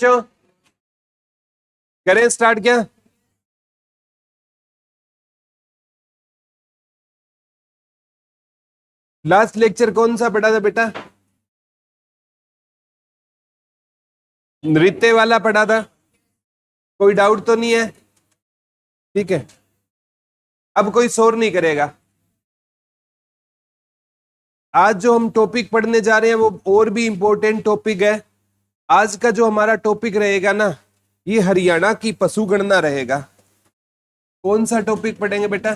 बच्चों? करें स्टार्ट क्या? लास्ट लेक्चर कौन सा पढ़ा था बेटा? नृत्य वाला पढ़ा था। कोई डाउट तो नहीं है? ठीक है, अब कोई शोर नहीं करेगा। आज जो हम टॉपिक पढ़ने जा रहे हैं वो और भी इंपॉर्टेंट टॉपिक है। आज का जो हमारा टॉपिक रहेगा ना, ये हरियाणा की पशु गणना रहेगा। कौन सा टॉपिक पढ़ेंगे बेटा?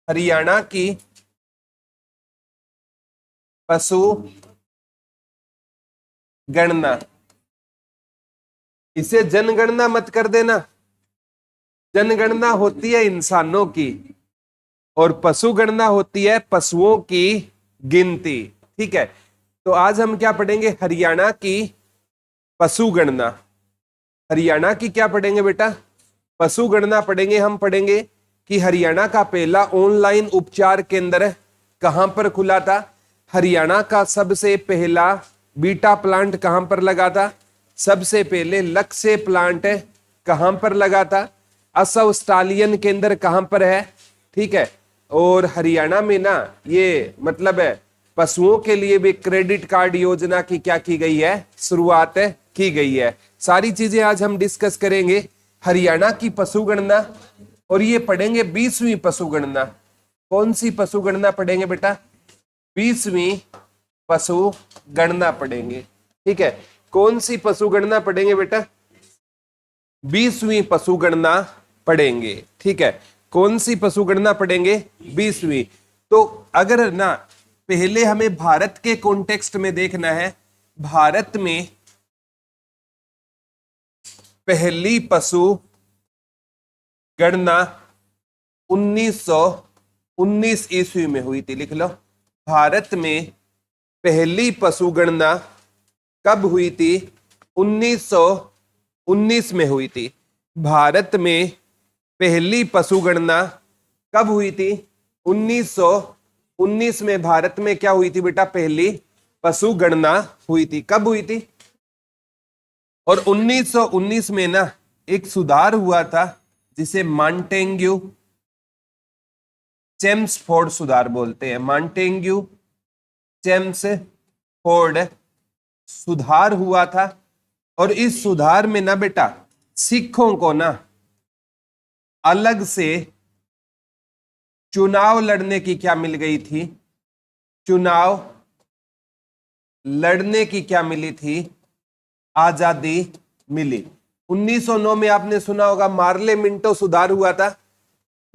हरियाणा की पशु गणना। इसे जनगणना मत कर देना। जनगणना होती है इंसानों की और पशु गणना होती है पशुओं की गिनती। ठीक है, तो आज हम क्या पढ़ेंगे? हरियाणा की पशु गणना। हरियाणा की क्या पढ़ेंगे बेटा? पशु गणना पढ़ेंगे। हम पढ़ेंगे कि हरियाणा का पहला ऑनलाइन उपचार केंद्र कहां पर खुला था, हरियाणा का सबसे पहला बीटा प्लांट कहां पर लगा था, सबसे पहले लक्ष्य प्लांट कहां पर लगा था, असव स्टालियन केंद्र कहां पर है। ठीक है, और हरियाणा में ना ये मतलब है पशुओं के लिए भी क्रेडिट कार्ड योजना की क्या की गई है? शुरुआत की गई है। सारी चीजें आज हम डिस्कस करेंगे। हरियाणा की पशु गणना, और ये पढ़ेंगे 20वीं पशु गणना। कौन सी पशु गणना पढ़ेंगे बेटा? 20वीं पशु गणना पढ़ेंगे। ठीक है, कौन सी पशु गणना पढ़ेंगे बेटा? 20वीं पशु गणना पढ़ेंगे। ठीक है, कौन सी पशु गणना पढ़ेंगे? 20वीं। तो अगर ना पहले हमें भारत के कॉन्टेक्स्ट में देखना है, भारत में पहली पशु गणना 1919 ईस्वी में हुई थी। लिख लो, भारत में पहली पशु गणना कब हुई थी? 1919 में हुई थी। भारत में पहली पशु गणना कब हुई थी? 1919 में भारत में क्या हुई थी बेटा? पहली पशु गणना हुई थी। कब हुई थी? और 1919 में ना एक सुधार हुआ था जिसे मॉन्टेग्यू चेम्सफोर्ड सुधार बोलते हैं। मॉन्टेग्यू चेम्सफोर्ड सुधार हुआ था, और इस सुधार में ना बेटा सिखों को ना अलग से चुनाव लड़ने की क्या मिल गई थी? चुनाव लड़ने की क्या मिली थी? आजादी मिली। 1909 में आपने सुना होगा मार्ले मिंटो सुधार हुआ था।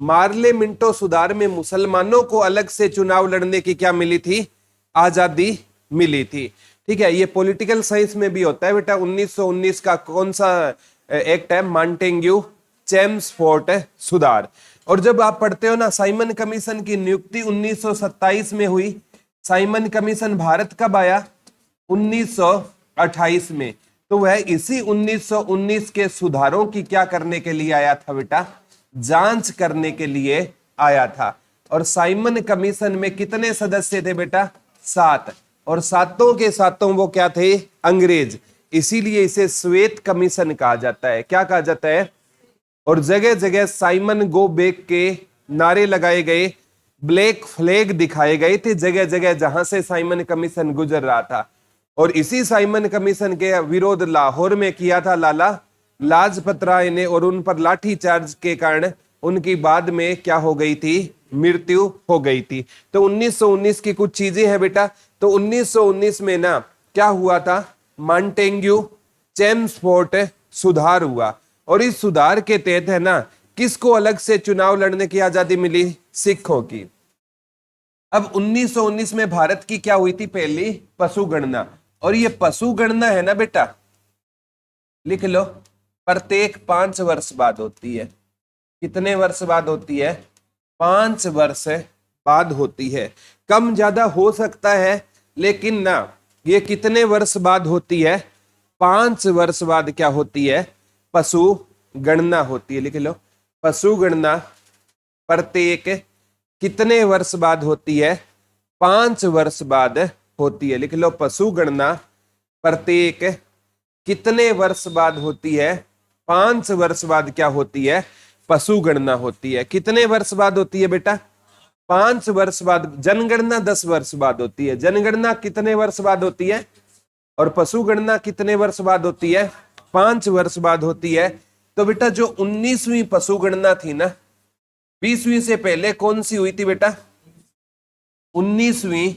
मार्ले मिंटो सुधार में मुसलमानों को अलग से चुनाव लड़ने की क्या मिली थी? आजादी मिली थी। ठीक है, ये पॉलिटिकल साइंस में भी होता है बेटा। 1919 का कौन सा एक्ट है? मॉन्टेग्यू चेम्सफोर्ड सुधार। और जब आप पढ़ते हो ना, साइमन कमीशन की नियुक्ति 1927 में हुई। साइमन कमीशन भारत कब आया? 1928 में। तो वह इसी 1919 के सुधारों की क्या करने के लिए आया था बेटा? जांच करने के लिए आया था। और साइमन कमीशन में कितने सदस्य थे बेटा? 7। और सातों के सातों वो क्या थे? अंग्रेज। इसीलिए इसे श्वेत कमीशन कहा जाता है। क्या कहा जाता है? और जगह जगह साइमन गो बैक के नारे लगाए गए, ब्लैक फ्लैग दिखाए गए थे जगह जगह जहां से साइमन कमीशन गुजर रहा था। और इसी साइमन कमीशन के विरोध लाहौर में किया था लाला लाजपत राय ने, और उन पर लाठीचार्ज के कारण उनकी बाद में क्या हो गई थी? मृत्यु हो गई थी। तो 1919 की कुछ चीजें हैं बेटा। तो 1919 में ना क्या हुआ था? मॉन्टेग्यू चेम्सफोर्ड सुधार हुआ, और इस सुधार के तहत है ना किसको अलग से चुनाव लड़ने की आजादी मिली? सिखों की। अब 1919 में भारत की क्या हुई थी? पहली पशु गणना। और ये पशु गणना है ना बेटा, लिख लो, प्रत्येक 5 वर्ष बाद होती है। कितने वर्ष बाद होती है? 5 वर्ष बाद होती है। कम ज्यादा हो सकता है, लेकिन ना ये कितने वर्ष बाद होती है? 5 वर्ष बाद क्या होती है? पशु गणना होती है। लिख लो, पशु गणना प्रत्येक कितने वर्ष बाद होती है? 5 वर्ष बाद होती है। लिख लो, पशु गणना प्रत्येक कितने वर्ष बाद होती है? 5 वर्ष बाद क्या होती है? पशु गणना होती है। कितने वर्ष बाद होती है बेटा? 5 वर्ष बाद। जनगणना 10 वर्ष बाद होती है। जनगणना कितने वर्ष बाद होती है? और पशु गणना कितने वर्ष बाद होती है? 5 वर्ष बाद होती है। तो बेटा जो 19वीं पशु गणना थी ना, 20वीं से पहले कौन सी हुई थी बेटा? 19वीं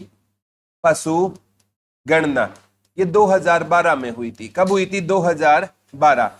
पशु गणना ये 2012 में हुई थी। कब हुई थी? 2012।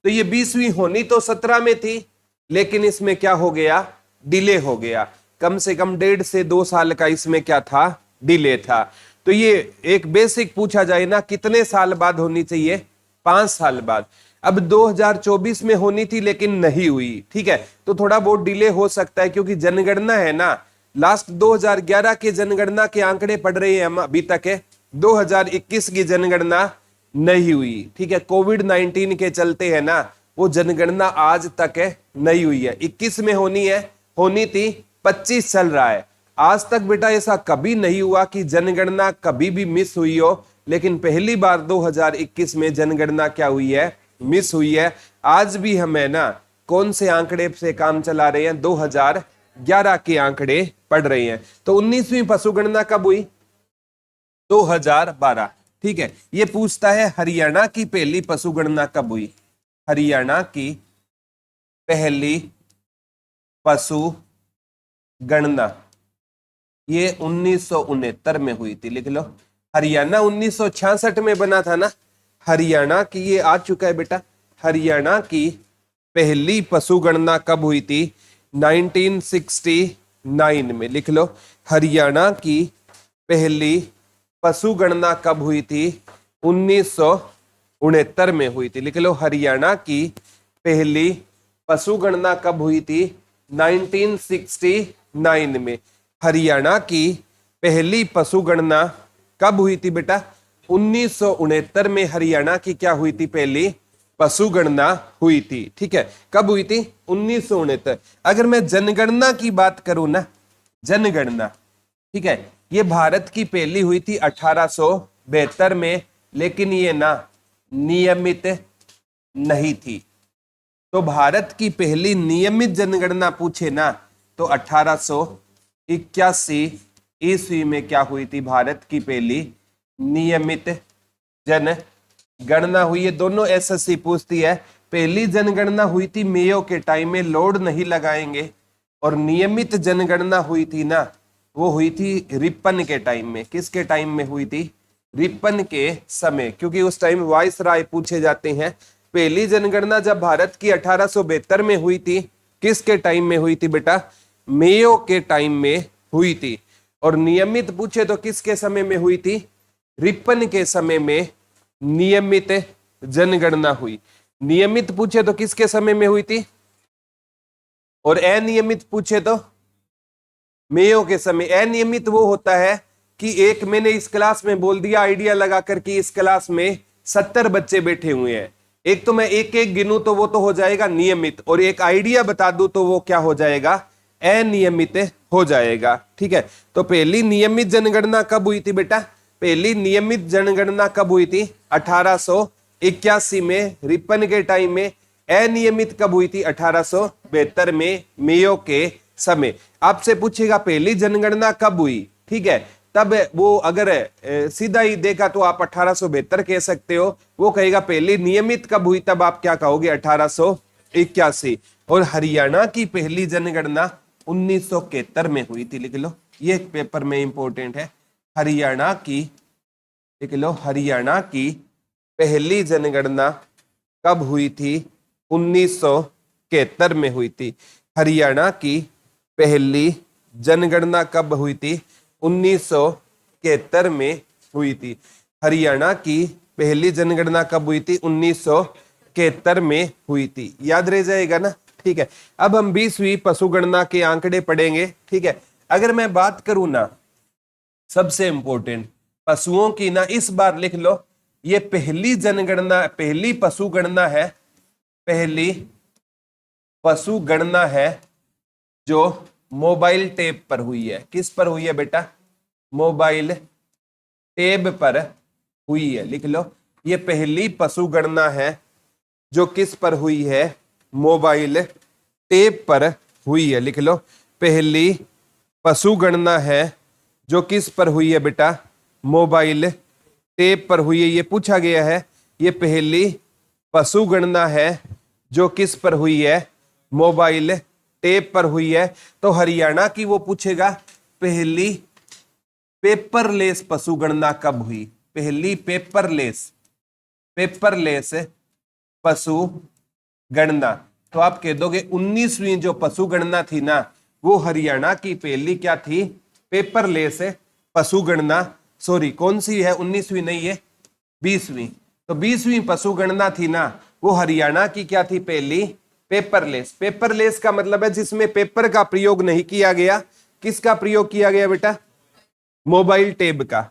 तो ये 20वीं होनी तो 17 में थी, लेकिन इसमें क्या हो गया? डिले हो गया। कम से कम 1.5 से 2 साल का इसमें क्या था? डिले था। तो ये एक बेसिक पूछा जाए ना, कितने साल बाद होनी चाहिए? 5 साल बाद। अब 2024 में होनी थी लेकिन नहीं हुई, ठीक है, तो थोड़ा बहुत डिले हो सकता है, क्योंकि जनगणना है ना, लास्ट 2011 के जनगणना के आंकड़े पढ़ रहे हैं हम अभी तक है। 2021 की जनगणना नहीं हुई, ठीक है, कोविड-19 के चलते है ना, वो जनगणना आज तक है नहीं हुई है। 21 में होनी है, होनी थी, 25 चल रहा है। आज तक बेटा ऐसा कभी नहीं हुआ कि जनगणना कभी भी मिस हुई हो, लेकिन पहली बार 2021 में जनगणना क्या हुई है? मिस हुई है। आज भी हम है ना कौन से आंकड़े से काम चला रहे हैं? 2011 के आंकड़े पढ़ रहे हैं। तो 19वीं पशु गणना कब हुई? 2012, ठीक है। ये पूछता है हरियाणा की पहली पशु गणना कब हुई? हरियाणा की पहली पशु गणना ये 1969 में हुई थी, लिख लो। हरियाणा 1966 में बना था ना। हरियाणा की ये आ चुका है बेटा। हरियाणा की पहली पशु गणना कब हुई थी? 1969 में, लिख लो। हरियाणा की पहली पशु गणना कब हुई थी? 1969 में हुई थी, लिख लो। हरियाणा की पहली पशु गणना कब हुई थी? 1969 में। हरियाणा की पहली पशु गणना कब हुई थी बेटा? 1969 में हरियाणा की क्या हुई थी? पहली पशु गणना हुई थी, ठीक है। कब हुई थी? 1969। अगर मैं जनगणना की बात करूं ना, जनगणना, ठीक है, ये भारत की पहली हुई थी 1872 में, लेकिन ये ना नियमित नहीं थी। तो भारत की पहली नियमित जनगणना पूछे ना तो 1881 ईस्वी में क्या हुई थी? भारत की पहली नियमित जनगणना हुई है। दोनों एसएससी पूछती है। पहली जनगणना हुई थी मेयो के टाइम में, लोड नहीं लगाएंगे, और नियमित जनगणना हुई थी ना, वो हुई थी रिपन के टाइम में। किसके टाइम में हुई थी? रिपन के समय, क्योंकि उस टाइम वाइस राय पूछे जाते हैं। पहली जनगणना जब भारत की 1872 में हुई थी, किसके टाइम में हुई थी बेटा? मेयो के टाइम में हुई थी। और नियमित पूछे तो किसके समय में हुई थी? रिपन के समय में नियमित जनगणना हुई। नियमित पूछे तो किसके समय में हुई थी? और अनियमित पूछे तो मेयो के समय। अनियमित वो होता है कि एक मैंने इस क्लास में बोल दिया आइडिया लगा कर कि इस क्लास में 70 बच्चे बैठे हुए हैं, एक तो मैं एक एक गिनूं तो वो तो हो जाएगा नियमित, और एक आइडिया बता दूं तो वो क्या हो जाएगा? अनियमित हो जाएगा, ठीक है। तो पहली नियमित जनगणना कब हुई थी बेटा? पहली नियमित जनगणना कब हुई थी? 1881 में रिपन के टाइम में। अनियमित कब हुई थी? 1872 में मेयो के समय। आपसे पूछेगा पहली जनगणना कब हुई, ठीक है, तब वो अगर सीधा ही देखा तो आप 1872 कह सकते हो। वो कहेगा पहली नियमित कब हुई, तब आप क्या कहोगे? 1881। और हरियाणा की पहली जनगणना 1971 में हुई थी, लिख लो। ये पेपर में इंपॉर्टेंट है। हरियाणा की, लिख लो, हरियाणा की पहली जनगणना कब हुई थी? 1971 में हुई थी। हरियाणा की पहली जनगणना कब हुई थी? 1971 में हुई थी। हरियाणा की पहली जनगणना कब हुई थी? 1971 में हुई थी। याद रह जाएगा ना, ठीक है। अब हम 20वीं पशु गणना के आंकड़े पढ़ेंगे, ठीक है। अगर मैं बात करूं ना, सबसे इंपॉर्टेंट पशुओं की ना, इस बार लिख लो, ये पहली जनगणना, पहली पशु गणना है, पहली पशु गणना है जो मोबाइल टेप पर हुई है। किस पर हुई है बेटा? मोबाइल टेप पर हुई है। लिख लो, ये पहली पशु गणना है जो किस पर हुई है, मोबाइल टेप पर हुई है। लिख लो, पहली पशु गणना है जो किस पर हुई है बेटा, मोबाइल टेप पर हुई है। ये पूछा गया है, ये पहली पशु गणना है जो किस पर हुई है, मोबाइल टेप पर हुई है। तो हरियाणा की वो पूछेगा, पहली पेपरलेस पशु गणना कब हुई, पहली पेपरलेस पशु गणना। तो आप कह दोगे 19वीं जो पशु गणना थी ना, वो हरियाणा की पहली क्या थी, पेपरलेस पशु गणना। सॉरी, कौन सी है, 19वीं नहीं है, 20वीं। तो 20वीं पशु गणना थी ना, वो हरियाणा की क्या थी, पहली पेपरलेस। पेपरलेस का मतलब है जिसमें पेपर का प्रयोग नहीं किया गया। किसका प्रयोग किया गया बेटा, मोबाइल टेप का।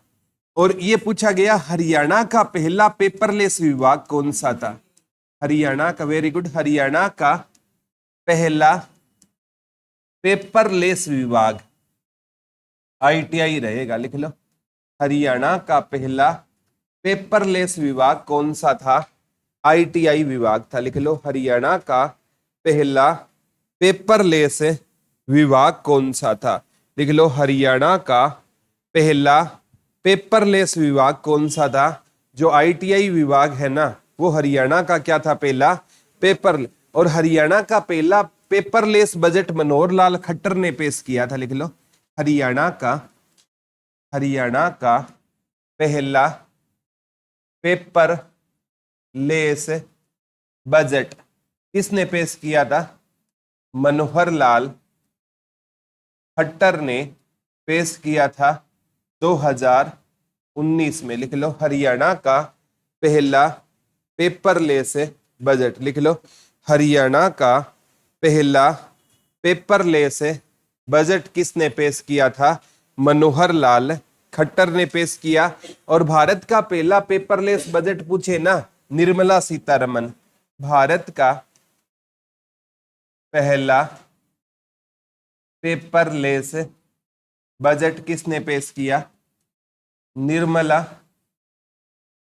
और ये पूछा गया हरियाणा का पहला पेपरलेस विभाग कौन सा था, हरियाणा का, वेरी गुड, हरियाणा का पहला पेपरलेस विभाग ITI रहेगा। लिख लो, हरियाणा का पहला पेपरलेस विभाग कौन सा था, ITI विभाग था। लिख लो, हरियाणा का पहला पेपरलेस विभाग कौन सा था। लिख लो, हरियाणा का पहला पेपरलेस विभाग कौन सा था। जो ITI विभाग है ना, वो हरियाणा का क्या था, पहला पेपर। और हरियाणा का पहला पेपरलेस बजट मनोहर लाल खट्टर ने पेश किया था। लिख लो, हरियाणा का पहला पेपरलेस बजट किसने पेश किया था, मनोहर लाल खट्टर ने पेश किया था 2019 में। लिख लो, हरियाणा का पहला पेपरलेस बजट। लिख लो, हरियाणा का पहला पेपरलेस बजट किसने पेश किया था, मनोहर लाल खट्टर ने पेश किया। और भारत का पहला पेपरलेस बजट पूछे ना, निर्मला सीतारमन। भारत का पहला पेपरलेस बजट किसने पेश किया, निर्मला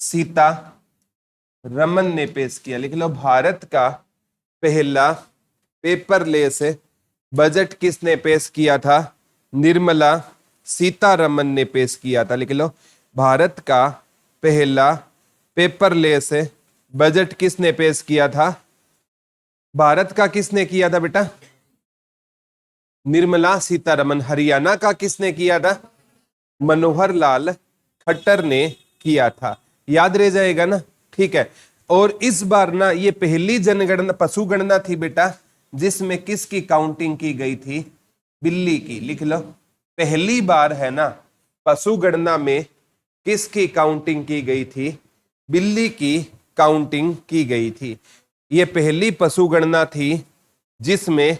सीतारमन ने पेश किया। लिख लो, भारत का पहला पेपरलेस बजट किसने पेश किया था, निर्मला सीतारमन ने पेश किया था। लिख लो, भारत का पहला पेपरलेस बजट किसने पेश किया था, भारत का किसने किया था बेटा, निर्मला सीतारमन। हरियाणा का किसने किया था, मनोहर लाल खट्टर ने किया था। याद रह जाएगा ना, ठीक है। और इस बार ना ये पहली जनगणना पशु गणना थी बेटा, जिसमें किसकी काउंटिंग की गई थी, बिल्ली की। लिख लो, पहली बार है ना पशु गणना में किसकी काउंटिंग की गई थी, बिल्ली की काउंटिंग की गई थी। ये पहली पशु गणना थी जिसमें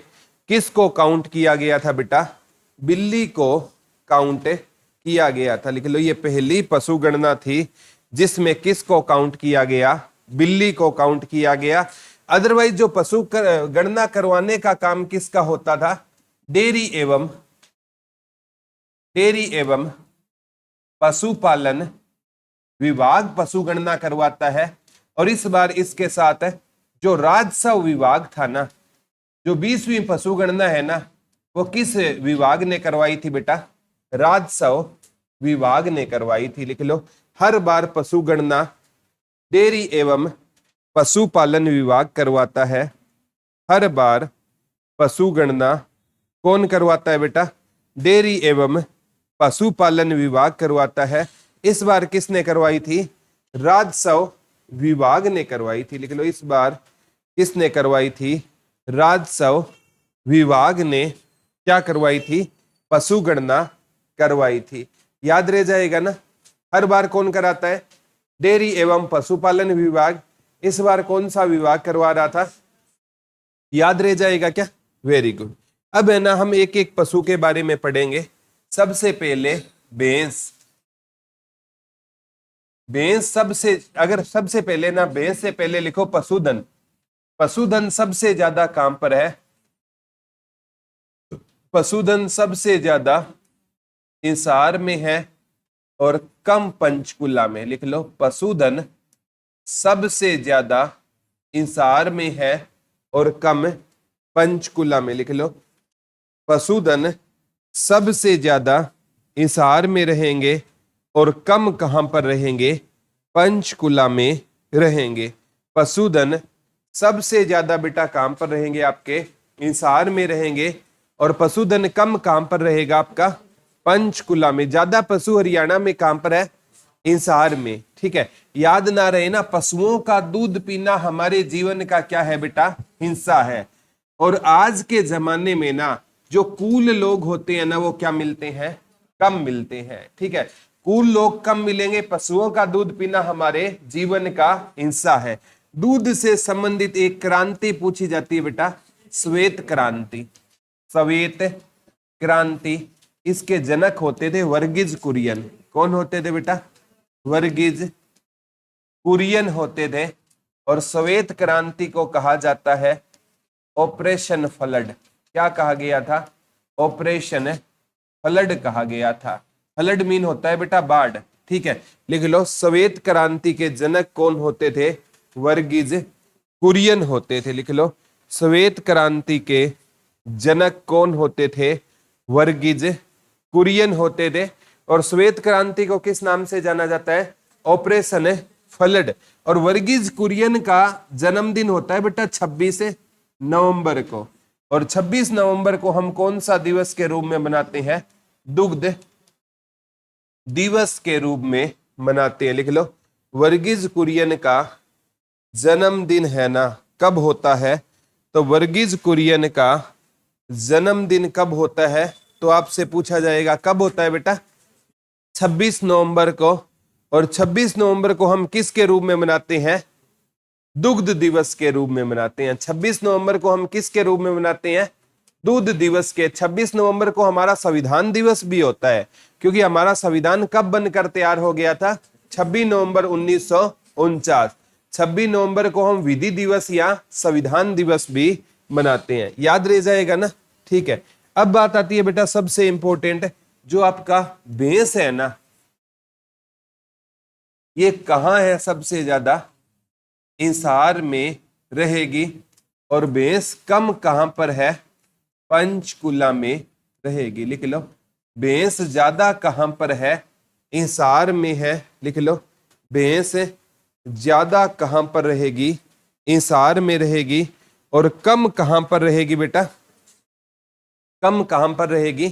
किसको काउंट किया गया था बेटा, बिल्ली को काउंट किया गया था। लिख लो, ये पहली पशु गणना थी जिसमें किसको काउंट किया गया, बिल्ली को काउंट किया गया। अदरवाइज जो पशु गणना करवाने का काम किसका होता था, डेयरी एवं पशुपालन विभाग पशु गणना करवाता है। और इस बार इसके साथ जो राजस्व विभाग था ना, जो 20वीं पशु गणना है ना, वो किस विभाग ने करवाई थी बेटा, राजस्व विभाग ने करवाई थी। लिख लो, हर बार पशु गणना डेयरी एवं पशुपालन विभाग करवाता है। हर बार पशु गणना कौन करवाता है बेटा, डेयरी एवं पशुपालन विभाग करवाता है। इस बार किसने करवाई थी, राजस्व विभाग ने करवाई थी। लिख लो, इस बार किसने करवाई थी, राजस्व विभाग ने क्या करवाई थी, पशु गणना करवाई थी। याद रह जाएगा ना, हर बार कौन कराता है, डेयरी एवं पशुपालन विभाग। इस बार कौन सा विभाग करवा रहा था, याद रह जाएगा क्या, वेरी गुड। अब है ना हम एक एक पशु के बारे में पढ़ेंगे। सबसे पहले भैंस। सबसे पहले ना भैंस से पहले लिखो पशुधन। पशुधन सबसे ज्यादा काम पर है, पशुधन सबसे ज्यादा हिसार में है, और कम पंचकुला में। लिख लो, पशुधन सबसे ज्यादा हिसार में है और कम पंचकुला में। लिख लो, पशुधन सबसे ज्यादा हिसार में रहेंगे और कम कहां पर रहेंगे? पंचकुला में रहेंगे। पशुधन सबसे ज्यादा बेटा कहां पर रहेंगे? आपके हिसार में रहेंगे। और पशुधन कम कहां पर रहेगा? आपका पंचकुला में। ज्यादा पशु हरियाणा में कहां पर है? हिसार में। ठीक है, याद ना रहे ना, पशुओं का दूध पीना हमारे जीवन का क्या है बेटा? हिस्सा है। और आज के जमाने में ना जो कूल लोग होते हैं ना, वो क्या मिलते हैं? कम मिलते हैं। ठीक है, कूल लोग कम मिलेंगे। पशुओं का दूध पीना हमारे जीवन का हिस्सा है। दूध से संबंधित एक क्रांति पूछी जाती है बेटा, श्वेत क्रांति। श्वेत क्रांति, इसके जनक होते थे वर्गीज कुरियन। कौन होते थे बेटा? वर्गीज कुरियन होते थे। और श्वेत क्रांति को कहा जाता है ऑपरेशन फ्लड। क्या कहा गया था? ऑपरेशन फ्लड कहा गया था। फ्लड मीन होता है बेटा बाढ़। ठीक है, लिख लो, श्वेत क्रांति के जनक कौन होते थे? वर्गीज कुरियन होते थे। लिख लो, श्वेत क्रांति के जनक कौन होते थे? वर्गीज कुरियन होते थे। और श्वेत क्रांति को किस नाम से जाना जाता है? Operation flood. और वर्गीज कुरियन का जन्मदिन होता है बेटा 26 नवंबर को। और 26 नवंबर को हम कौन सा दिवस के रूप में मनाते हैं? दुग्ध दिवस के रूप में मनाते हैं। लिख लो, वर्गीज कुरियन का जन्मदिन है ना, कब होता है? तो वर्गीज कुरियन का जन्मदिन कब होता है? तो आपसे पूछा जाएगा कब होता है बेटा? 26 नवंबर को। और 26 नवंबर को हम किसके रूप में मनाते हैं? दुग्ध दिवस के रूप में मनाते हैं। 26 नवंबर को हम किसके रूप में मनाते हैं? दूध दिवस के। 26 नवंबर को हमारा संविधान दिवस भी होता है, क्योंकि हमारा संविधान कब बनकर तैयार हो गया था? 26 नवंबर 1949। 26 नवंबर को हम विधि दिवस या संविधान दिवस भी मनाते हैं। याद रह जाएगा ना? ठीक है, अब बात आती है बेटा सबसे इंपॉर्टेंट, जो आपका भैंस है ना, ये कहां है सबसे ज्यादा? हिसार में रहेगी। और भैंस कम कहां पर है? पंचकुला में रहेगी। लिख लो, भैंस ज्यादा कहां पर है? हिसार में है। लिख लो, भैंस ज्यादा कहां पर रहेगी? हिसार में रहेगी। और कम कहां पर रहेगी बेटा? कम कहां पर रहेगी?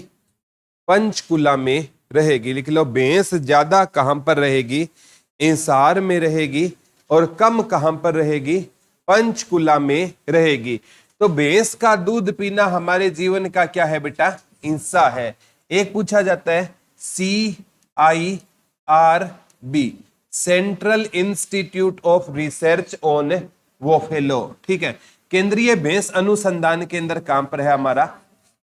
पंचकुला में रहेगी। लिख लो, भैंस ज्यादा कहां पर रहेगी? हिसार में रहेगी। और कम कहां पर रहेगी? पंचकुला में रहेगी। तो भैंस का दूध पीना हमारे जीवन का क्या है बेटा? हिस्सा है। एक पूछा जाता है CIRB, central institute of research on buffalo. ठीक है, केंद्रीय भैंस अनुसंधान केंद्र कहां पर है हमारा?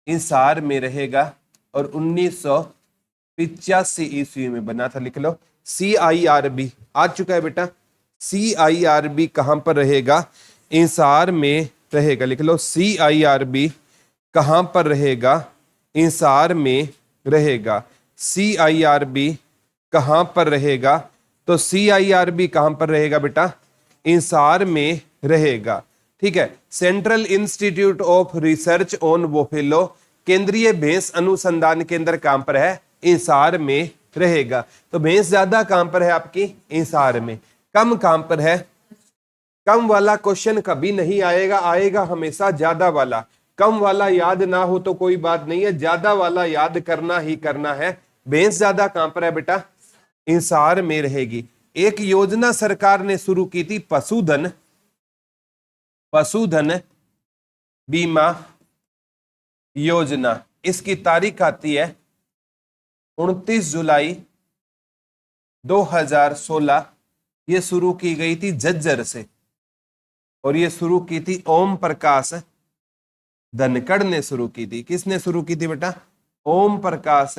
हिसार में रहेगा। और 1985 ईस्वी में बना था। लिख लो, CIRB आ चुका है बेटा। CIRB कहां पर रहेगा? हिसार में रहेगा। लिख लो, CIRB कहां पर रहेगा? हिसार में रहेगा। CIRB कहां पर रहेगा? तो CIRB कहां पर रहेगा बेटा? हिसार में रहेगा। ठीक है, central institute of research on buffalo, केंद्रीय भैंस अनुसंधान केंद्र कहां पर है? हिसार में रहेगा। तो भैंस ज्यादा कहां पर है आपकी? हिसार में। कम कहां पर है? कम वाला क्वेश्चन कभी नहीं आएगा, आएगा हमेशा ज्यादा वाला। कम वाला याद ना हो तो कोई बात नहीं है, ज्यादा वाला याद करना ही करना है। भैंस ज्यादा कहां पर है बेटा? हिसार में रहेगी। एक योजना सरकार ने शुरू की थी, पशुधन बीमा योजना। इसकी तारीख आती है 29 जुलाई 2016। ये शुरू की गई थी झज्जर से। और ये शुरू की थी ओम प्रकाश धनखड़ ने शुरू की थी। किसने शुरू की थी बेटा? ओम प्रकाश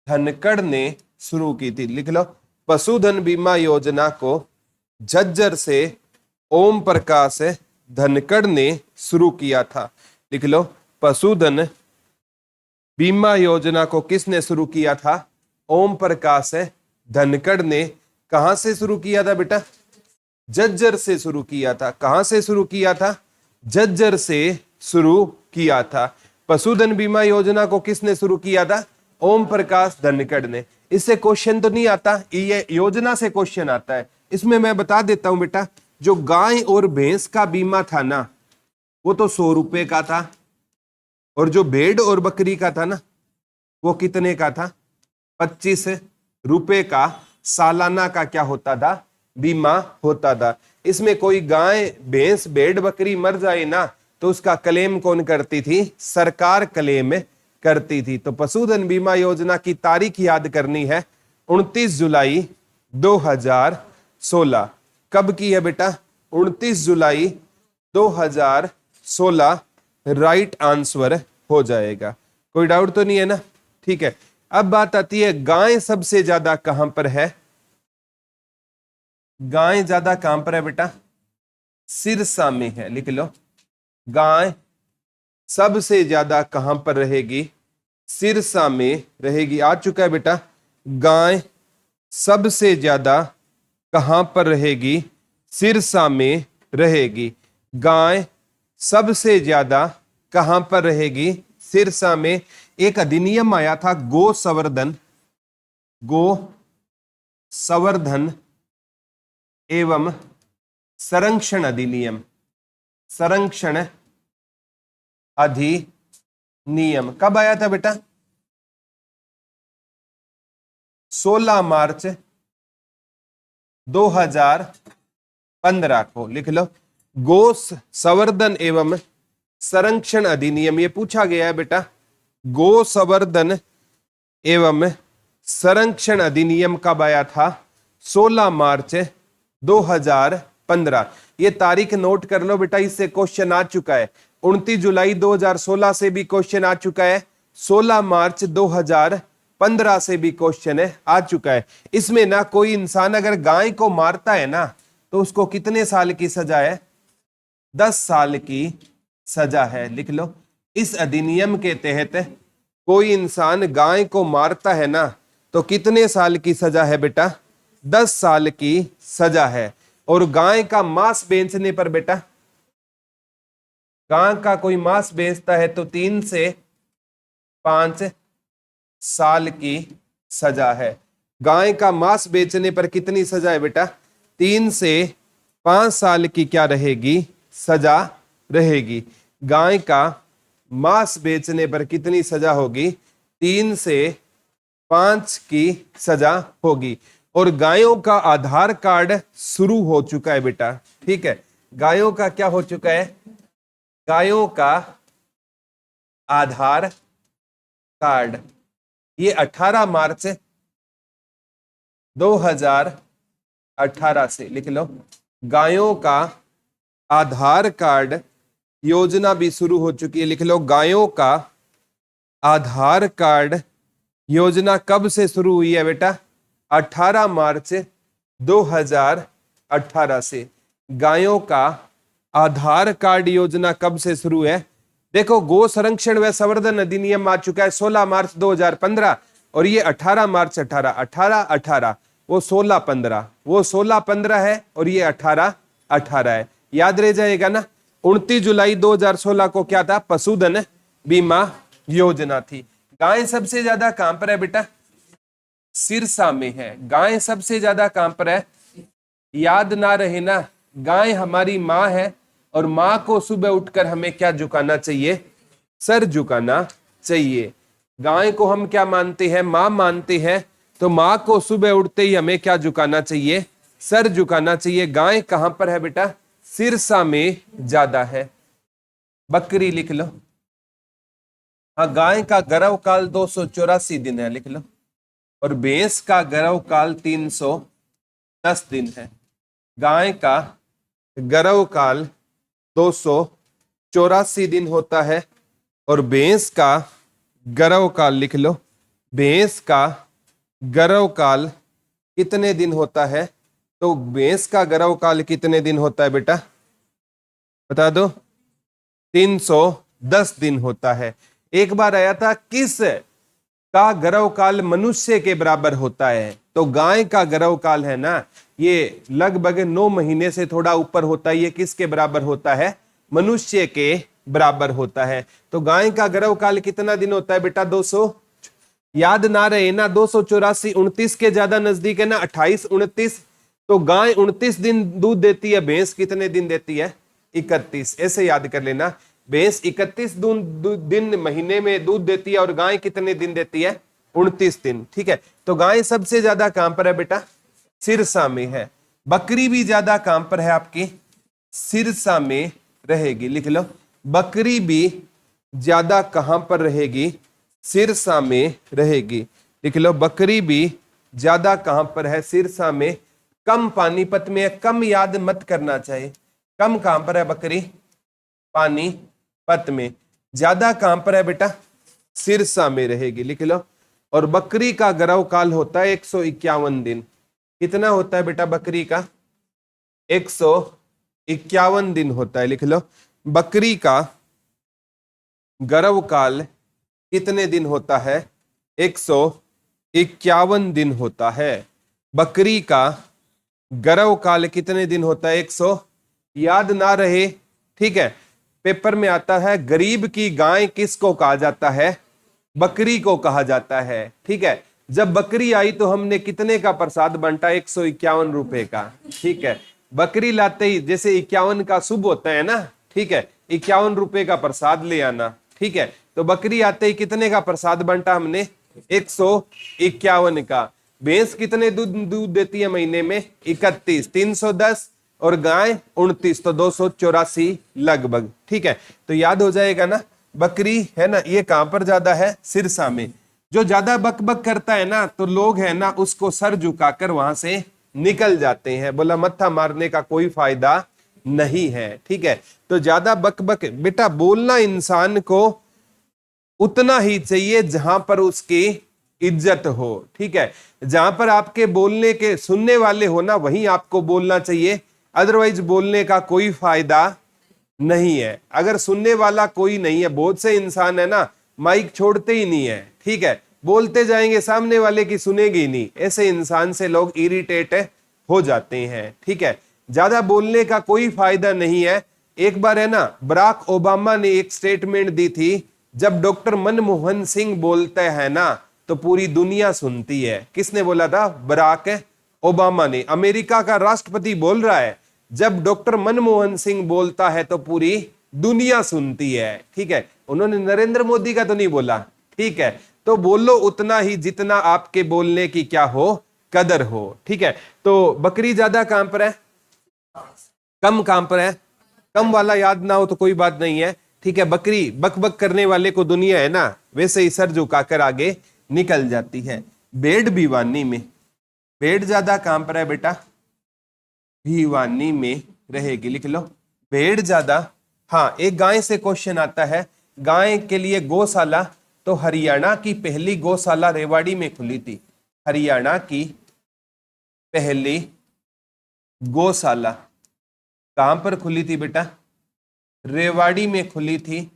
धनखड़ ने शुरू की थी। लिख लो, पशुधन बीमा योजना को झज्जर से ओम प्रकाश धनखड़ ने शुरू किया था। लिख लो, पशुधन बीमा योजना को किसने शुरू किया था? ओम प्रकाश धनखड़ ने कहां से शुरू किया था बेटा? झज्जर से शुरू किया था। कहां से शुरू किया था? झज्जर से शुरू किया था। पशुधन बीमा योजना को किसने शुरू किया था? ओम प्रकाश धनखड़ ने। इससे क्वेश्चन तो नहीं आता, ये योजना से क्वेश्चन आता है। इसमें मैं बता देता हूं बेटा, जो गाय और भैंस का बीमा था ना, वो तो 100 रुपए का था, और जो भेड़ और बकरी का था ना, वो कितने का था? 25 रुपए का सालाना का क्या होता था? बीमा होता था। इसमें कोई गाय भैंस भेड़ बकरी मर जाए ना, तो उसका क्लेम कौन करती थी? सरकार क्लेम करती थी। तो पशुधन बीमा योजना की तारीख याद करनी है, 29 जुलाई 2016। कब की है बेटा? 29 जुलाई 2016 राइट आंसर हो जाएगा। कोई डाउट तो नहीं है ना? ठीक है। अब बात आती है, गाय सबसे ज्यादा कहां पर है? गाय ज्यादा कहां पर है बेटा? सिरसा में है। लिख लो, गाय सबसे ज्यादा कहां पर रहेगी? सिरसा में रहेगी। आ चुका है बेटा। गाय सबसे ज्यादा कहां पर रहेगी? सिरसा में रहेगी। गाय सबसे ज्यादा कहां पर रहेगी? सिरसा में। एक अधिनियम आया था, गो संवर्धन एवं संरक्षण अधिनियम। संरक्षण अधिनियम कब आया था बेटा? 16 मार्च 2015 को। लिख लो, गो संवर्धन एवं संरक्षण अधिनियम। ये पूछा गया है बेटा, गो संवर्धन एवं संरक्षण अधिनियम कब आया था? 16 मार्च 2015। ये तारीख नोट कर लो बेटा, इससे क्वेश्चन आ चुका है। 29 जुलाई 2016 से भी क्वेश्चन आ चुका है, 16 मार्च 2015 से भी क्वेश्चन आ चुका है। इसमें ना कोई इंसान अगर गाय को मारता है ना, तो उसको कितने साल की सजा है? 10 साल की सजा है। लिख लो, इस अधिनियम के तहत कोई इंसान गाय को मारता है ना, तो कितने साल की सजा है बेटा? 10 साल की सजा है। और गाय का मांस बेचने पर बेटा, गाय का कोई मांस बेचता है तो 3 से 5 साल की सजा है। गाय का मांस बेचने पर कितनी सजा है बेटा? 3 से 5 साल की क्या रहेगी? सजा रहेगी। गाय का मांस बेचने पर कितनी सजा होगी? 3 से 5 की सजा होगी। और गायों का आधार कार्ड शुरू हो चुका है बेटा। ठीक है, गायों का क्या हो चुका है? गायों का आधार कार्ड, ये 18 मार्च 2018 से। लिख लो, गायों का आधार कार्ड योजना भी शुरू हो चुकी है। लिख लो, गायों का आधार कार्ड योजना कब से शुरू हुई है बेटा? 18 मार्च 2018 से। गायों का आधार कार्ड योजना कब से शुरू है? देखो, गो संरक्षण व संवर्धन अधिनियम आ चुका है 16 मार्च 2015, और ये 18 मार्च 18 वो 16-15, वो 16-15 है, और ये 18-18 है। याद रह जाएगा ना? 29 जुलाई 2016 को क्या था? पशुधन बीमा योजना थी। गाय सबसे ज्यादा कहां पर है बेटा? सिरसा में है। गाय सबसे ज्यादा कहां पर है? याद ना रहे ना, गाय हमारी माँ है, और माँ को सुबह उठकर हमें क्या झुकाना चाहिए? सर झुकाना चाहिए। गाय को हम क्या मानते हैं? माँ मानते हैं। तो माँ को सुबह उठते ही हमें क्या झुकाना चाहिए? सर झुकाना चाहिए। गाय कहां पर है बेटा? सिरसा में ज्यादा है। बकरी लिख लो, हाँ, गाय का गर्भ काल 284 दिन है। लिख लो, और भैंस का गर्भ काल 310 दिन है। गाय का गर्भ काल 284 दिन होता है, और भैंस का गर्भ काल, लिख लो, भैंस का गर्भ काल कितने दिन होता है? तो भैंस का गर्भ काल कितने दिन होता है बेटा? बता दो। 310 दिन होता है। एक बार आया था, किस का गर्भ काल मनुष्य के बराबर होता है। तो गाय का गर्भ काल है ना, ये लगभग 9 महीने से थोड़ा ऊपर होता है। ये किसके बराबर होता है? मनुष्य के बराबर होता है। तो गाय का गर्भ काल कितना दिन होता है बेटा? 200, याद ना रहे ना, 284, 29 के ज्यादा नजदीक है ना, 28, 29। तो गाय 29 दिन दूध देती है, भैंस कितने दिन देती है? 31। ऐसे याद कर लेना, भैंस 31 दिन महीने में दूध देती है और गाय कितने दिन देती है? 29 दिन। ठीक है, तो गाय सबसे ज्यादा कहां पर है बेटा? सिरसा में है। बकरी भी ज्यादा कहां पर है आपकी? सिरसा में रहेगी। लिख लो, बकरी भी ज्यादा कहां पर रहेगी? सिरसा में रहेगी। लिख लो, बकरी भी ज्यादा कहां पर है? सिरसा में। कम पानीपत में है। कम याद मत करना चाहिए। कम कहां पर है बकरी? पानीपत में। ज्यादा कहां पर है बेटा? सिरसा में रहेगी। लिख लो, और बकरी का गर्भ काल होता है 151 दिन। कितना होता है बेटा बकरी का? 151 दिन होता है। लिख लो, बकरी का गर्भ काल कितने दिन होता है? 151 दिन होता है। बकरी का गर्भ काल कितने दिन होता है? 100। याद ना रहे, ठीक है, पेपर में आता है, गरीब की गाय किसको कहा जाता है? बकरी को कहा जाता है। ठीक है, जब बकरी आई तो हमने कितने का प्रसाद बांटा? 151 रुपए का। ठीक है, बकरी लाते ही, जैसे 51 का शुभ होता है ना, ठीक है, 51 रुपए का प्रसाद ले आना। ठीक है, तो बकरी आते ही कितने का प्रसाद बांटा हमने? 151 का। भैंस कितने दूध देती है महीने में? 31, 310, और गाय 29, तो 284 लगभग। ठीक है, तो याद हो जाएगा ना, बकरी है ना, ये कहां पर ज्यादा है? सिरसा में। जो ज्यादा बकबक करता है ना, तो लोग है ना उसको सर झुकाकर वहां से निकल जाते हैं। बोला मत्था मारने का कोई फायदा नहीं है। ठीक है, तो ज्यादा बकबक, बेटा बोलना इंसान को उतना ही चाहिए जहां पर उसकी इज्जत हो। ठीक है, जहां पर आपके बोलने के सुनने वाले हो ना, वहीं आपको बोलना चाहिए। अदरवाइज बोलने का कोई फायदा नहीं है। अगर सुनने वाला कोई नहीं है, बहुत से इंसान है ना माइक छोड़ते ही नहीं है। ठीक है, बोलते जाएंगे, सामने वाले की सुनेगी ही नहीं। ऐसे इंसान से लोग इरिटेट हो जाते हैं। ठीक है, ज्यादा बोलने का कोई फायदा नहीं है। एक बार है ना, बराक ओबामा ने एक स्टेटमेंट दी थी, जब डॉक्टर मनमोहन सिंह बोलते हैं ना तो पूरी दुनिया सुनती है। किसने बोला था? बराक ओबामा ने। अमेरिका का राष्ट्रपति बोल रहा है, जब डॉक्टर मनमोहन सिंह बोलता है तो पूरी दुनिया सुनती है। ठीक है, उन्होंने नरेंद्र मोदी का तो नहीं बोला। ठीक है, तो बोलो उतना ही जितना आपके बोलने की क्या हो? कदर हो। ठीक है, तो बकरी ज्यादा कहां पर है? कम कहां पर है? कम वाला याद ना हो तो कोई बात नहीं है। ठीक है, बकरी बक बक करने वाले को दुनिया है ना वैसे ही सर झुकाकर आगे निकल जाती है। भेड़ भिवानी में। भेड़ ज्यादा कहां पर है बेटा? भिवानी में रहेगी। लिख लो, भेड़ ज्यादा। हाँ, एक गाय से क्वेश्चन आता है, गाय के लिए गौशाला। तो हरियाणा की पहली गौशाला रेवाड़ी में खुली थी। हरियाणा की पहली गौशाला कहां पर खुली थी बेटा? रेवाड़ी में खुली थी।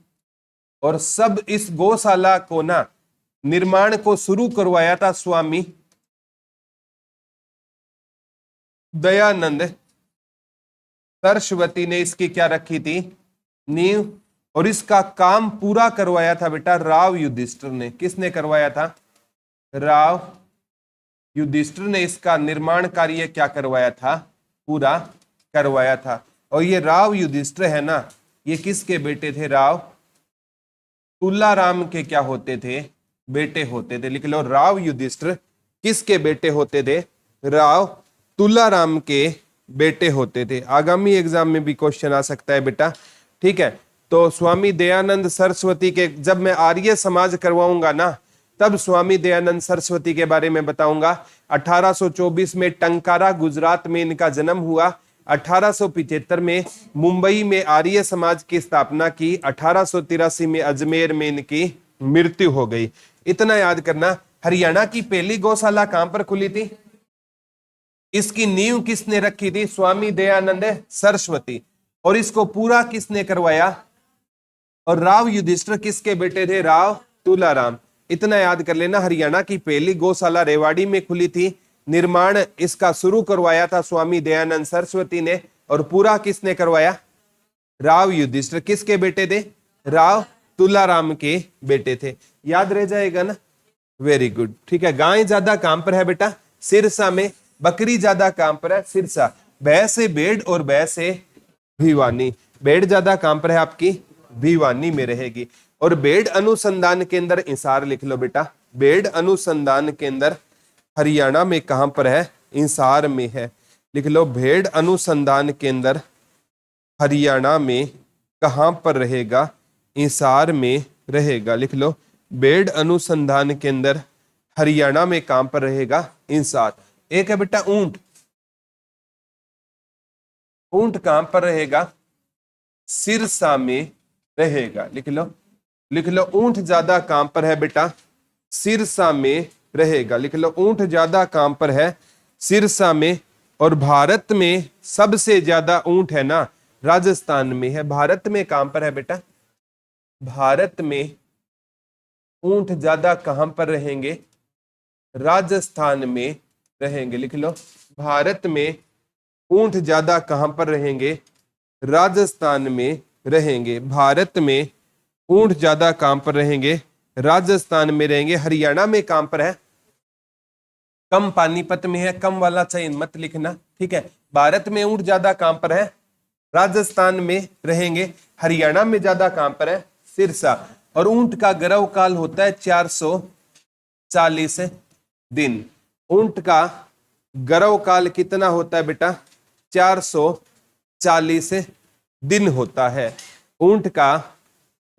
और सब इस गौशाला को ना निर्माण को शुरू करवाया था स्वामी दयानंद सरस्वती ने। इसकी क्या रखी थी? नींव। और इसका काम पूरा करवाया था बेटा राव युधिष्ठिर ने। किसने करवाया था? राव युधिष्ठिर ने इसका निर्माण कार्य क्या करवाया था? पूरा करवाया था। और ये राव युधिष्ठिर है ना, ये किसके बेटे थे? राव तुलाराम के क्या होते थे? बेटे होते थे। लिख लो, राव युधिष्ठिर किसके बेटे होते थे? राव तुलाराम के बेटे होते थे। आगामी एग्जाम में भी क्वेश्चन आ सकता है बेटा। ठीक है, तो स्वामी दयानंद सरस्वती के, जब मैं आर्य समाज करवाऊंगा ना, तब स्वामी दयानंद सरस्वती के बारे में बताऊंगा। 1824 में टंकारा गुजरात में इनका जन्म हुआ। 1875 में मुंबई में आर्य समाज की स्थापना की। 1883 में अजमेर में इनकी मृत्यु हो गई। इतना याद करना। हरियाणा की पहली गौशाला कहां पर खुली थी? इसकी नींव किसने रखी थी? स्वामी दयानंद सरस्वती। और इसको पूरा किसने करवाया? और राव युधिष्ठिर किसके बेटे थे? राव तुलाराम। इतना याद कर लेना। हरियाणा की पहली गौशाला रेवाड़ी में खुली थी। निर्माण इसका शुरू करवाया था स्वामी दयानंद सरस्वती ने, और पूरा किसने करवाया? राव युधिष्ठिर। किसके बेटे थे? राव तुलाराम के बेटे थे। याद रह जाएगा ना? वेरी गुड, ठीक है। गाय ज्यादा काम पर है बेटा सिरसा में, बकरी ज्यादा काम पर है सिरसा। भैंस से बेड़ और भैंस से भिवानी। बेड़ ज्यादा काम पर है आपकी भिवानी में रहेगी। और बेड़ अनुसंधान केंद्र इंसार लिख लो बेटा। बेड़ अनुसंधान केंद्र हरियाणा में कहां पर है? इंसार में है। लिख लो भेड़ अनुसंधान केंद्र हरियाणा में कहां पर रहेगा? इंसार में रहेगा। लिख लो बेड़ अनुसंधान केंद्र हरियाणा में कहां पर रहेगा? इंसार। एक है बेटा ऊंट। ऊंट कहां पर रहेगा? सिरसा में रहेगा। लिख लो ऊंट ज्यादा कहां पर है बेटा? सिरसा में रहेगा। लिख लो ऊंट ज्यादा कहां पर है? सिरसा में। और भारत में सबसे ज्यादा ऊंट है ना राजस्थान में है। भारत में कहां पर है बेटा? भारत में ऊंट ज्यादा कहां पर रहेंगे? राजस्थान में रहेंगे। लिख लो भारत में ऊंट ज्यादा कहां पर रहेंगे? राजस्थान में रहेंगे। भारत में ऊंट ज्यादा कहां पर रहेंगे? राजस्थान में रहेंगे। हरियाणा में कहां पर है? कम पानीपत में है। कम वाला चयन मत लिखना, ठीक है। भारत में ऊंट ज्यादा कहां पर है? राजस्थान में रहेंगे। हरियाणा में ज्यादा कहां पर है? सिरसा। और ऊंट का गर्भ काल होता है 440 दिन। ऊंट का गर्भ काल कितना होता है बेटा? 440 दिन होता है। ऊंट का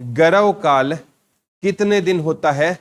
गर्भ काल कितने दिन होता है?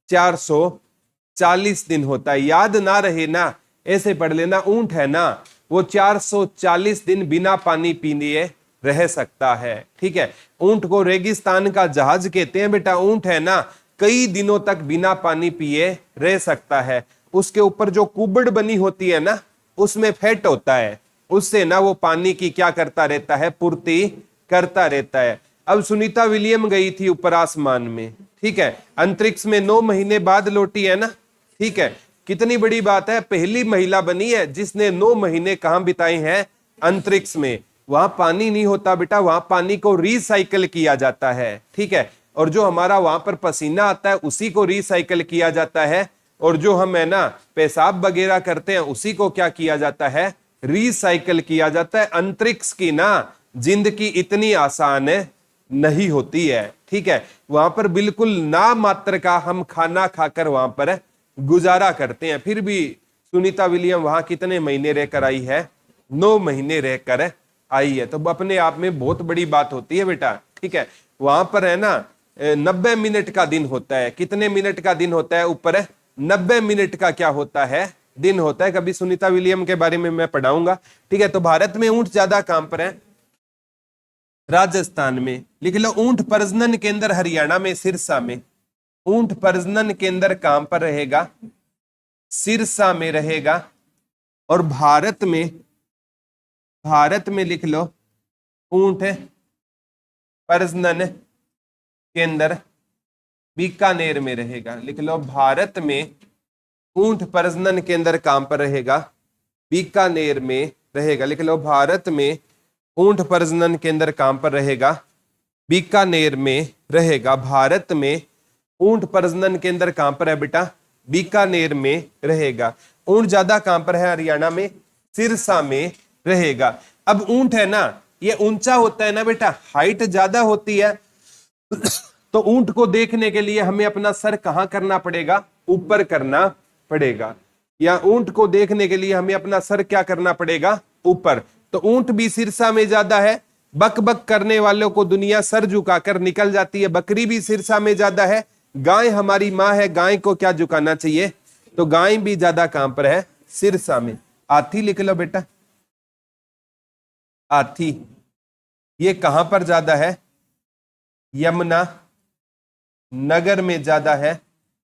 440 दिन होता है। याद ना रहे ना, ऐसे पढ़ लेना। ऊंट है ना वो 440 दिन बिना पानी पीने रह सकता है, ठीक है। ऊंट को रेगिस्तान का जहाज कहते हैं बेटा। ऊंट है ना कई दिनों तक बिना पानी पिए रह सकता है। उसके ऊपर जो कुबड़ बनी होती है ना उसमें फैट होता है, उससे ना वो पानी की क्या करता रहता है? पूर्ति करता रहता है। अब सुनीता विलियम गई थी ऊपर आसमान में, ठीक है। अंतरिक्ष में 9 महीने बाद लौटी है ना, ठीक है। कितनी बड़ी बात है, पहली महिला बनी है जिसने 9 महीने कहां बिताए हैं? अंतरिक्ष में। वहां पानी नहीं होता बेटा, वहां पानी को रिसाइकल किया जाता है, ठीक है। और जो हमारा वहां पर पसीना आता है उसी को रिसाइकल किया जाता है। और जो हम है ना पेशाब वगैरह करते हैं उसी को क्या किया जाता है? रिसाइकल किया जाता है। अंतरिक्ष की ना जिंदगी इतनी आसान नहीं होती है, ठीक है। वहां पर बिल्कुल ना मात्र का हम खाना खाकर वहां पर गुजारा करते हैं। फिर भी सुनीता विलियम वहां कितने महीने रहकर आई है? 9 महीने रहकर आई है। तो अपने आप में बहुत बड़ी बात होती है बेटा, ठीक है। वहां पर है ना 90 मिनट का दिन होता है। कितने मिनट का दिन होता है? ऊपर 90 मिनट का क्या होता है? दिन होता है। कभी सुनीता विलियम के बारे में मैं पढ़ाऊंगा, ठीक है। तो भारत में ऊंट ज्यादा कहां पर है? राजस्थान में। लिख लो ऊंट प्रजनन केंद्र हरियाणा में सिरसा में। ऊंट प्रजनन केंद्र कहां पर रहेगा? सिरसा में रहेगा। और भारत में लिख लो ऊंट प्रजनन केंद्र बीकानेर में रहेगा। लिख लो भारत में ऊंट प्रजनन केंद्र कहां पर रहेगा? बीकानेर में रहेगा। लिख लो भारत में ऊंट प्रजनन केंद्र कहां पर रहेगा? बीकानेर में रहेगा। भारत में ऊंट प्रजनन केंद्र कहां पर है बेटा? बीकानेर में रहेगा। ऊंट ज्यादा कहां पर है? हरियाणा में सिरसा में रहेगा। अब ऊंट है ना ये ऊंचा होता है ना बेटा, हाइट ज्यादा होती है। तो ऊंट को देखने के लिए हमें अपना सर कहां करना पड़ेगा? ऊपर करना पड़ेगा। या ऊंट को देखने के लिए हमें अपना सर क्या करना पड़ेगा? ऊपर। तो ऊंट भी सिरसा में ज्यादा है। बक बक करने वालों को दुनिया सर झुकाकर निकल जाती है। बकरी भी सिरसा में ज्यादा है। गाय हमारी माँ है, गाय को क्या झुकाना चाहिए? तो गाय भी ज्यादा कहां पर है? सिरसा में। हाथी लिख लो बेटा। हाथी ये कहां पर ज्यादा है? यमुना नगर में ज्यादा है।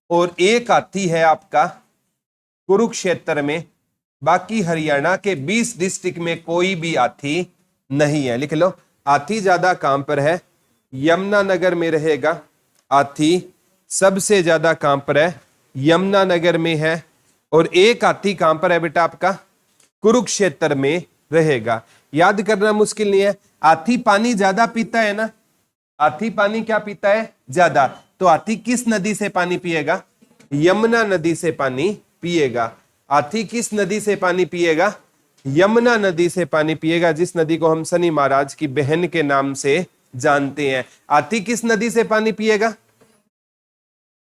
और एक हाथी है आपका कुरुक्षेत्र में। बाकी हरियाणा के 20 डिस्ट्रिक्ट में कोई भी हाथी नहीं है। लिख लो हाथी ज्यादा कहां पर है? यमुना नगर में रहेगा हाथी। सबसे ज्यादा कहां पर है? यमुनानगर में है। और एक हाथी कहां पर है बेटा आपका? कुरुक्षेत्र में रहेगा। याद करना मुश्किल नहीं है। हाथी पानी ज्यादा पीता है ना, हाथी पानी क्या पीता है? ज्यादा। तो हाथी किस नदी से पानी पिएगा? यमुना नदी से पानी पिएगा। हाथी किस नदी से पानी पिएगा? यमुना नदी से पानी पिएगा, जिस नदी को हम शनि महाराज की बहन के नाम से जानते हैं। हाथी किस नदी से पानी पिएगा?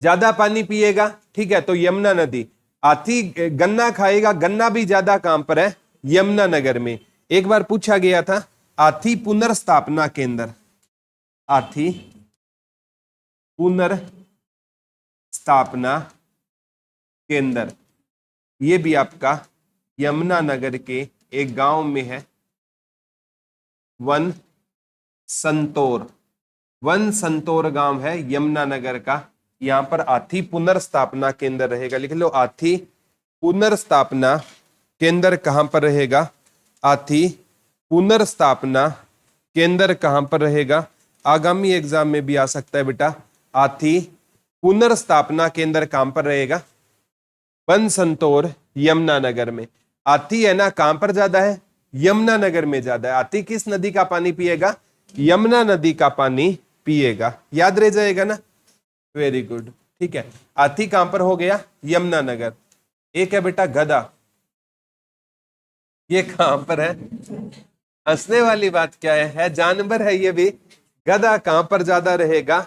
ज्यादा पानी पिएगा, ठीक है, तो यमुना नदी। हाथी गन्ना खाएगा, गन्ना भी ज्यादा कहां पर है? यमुनानगर में। एक बार पूछा गया था हाथी पुनर्स्थापना केंद्र, हाथी पुनर्स्थापना केंद्र, ये भी आपका यमुनानगर के एक गांव में है, वन संतोर। वन संतोर गांव है यमुनानगर का। यहां पर हाथी पुनर्स्थापना केंद्र रहेगा। लिख लो, हाथी पुनर्स्थापना केंद्र कहां पर रहेगा? हाथी पुनर्स्थापना केंद्र कहां पर रहेगा? आगामी एग्जाम में भी आ सकता है बेटा। हाथी पुनर्स्थापना केंद्र कहां पर रहेगा? वन संतोर यमुनानगर में। हाथी है ना कहां पर ज्यादा है? यमुनानगर में ज्यादा है। हाथी किस नदी का पानी पिएगा? यमुना नदी का पानी पिएगा। याद रह जाएगा ना? वेरी गुड, ठीक है। हाथी कहां पर हो गया? यमुनानगर। एक है बेटा गधा, ये कहां पर है? हंसने वाली बात क्या है जानवर है ये भी। गधा कहां पर ज्यादा रहेगा?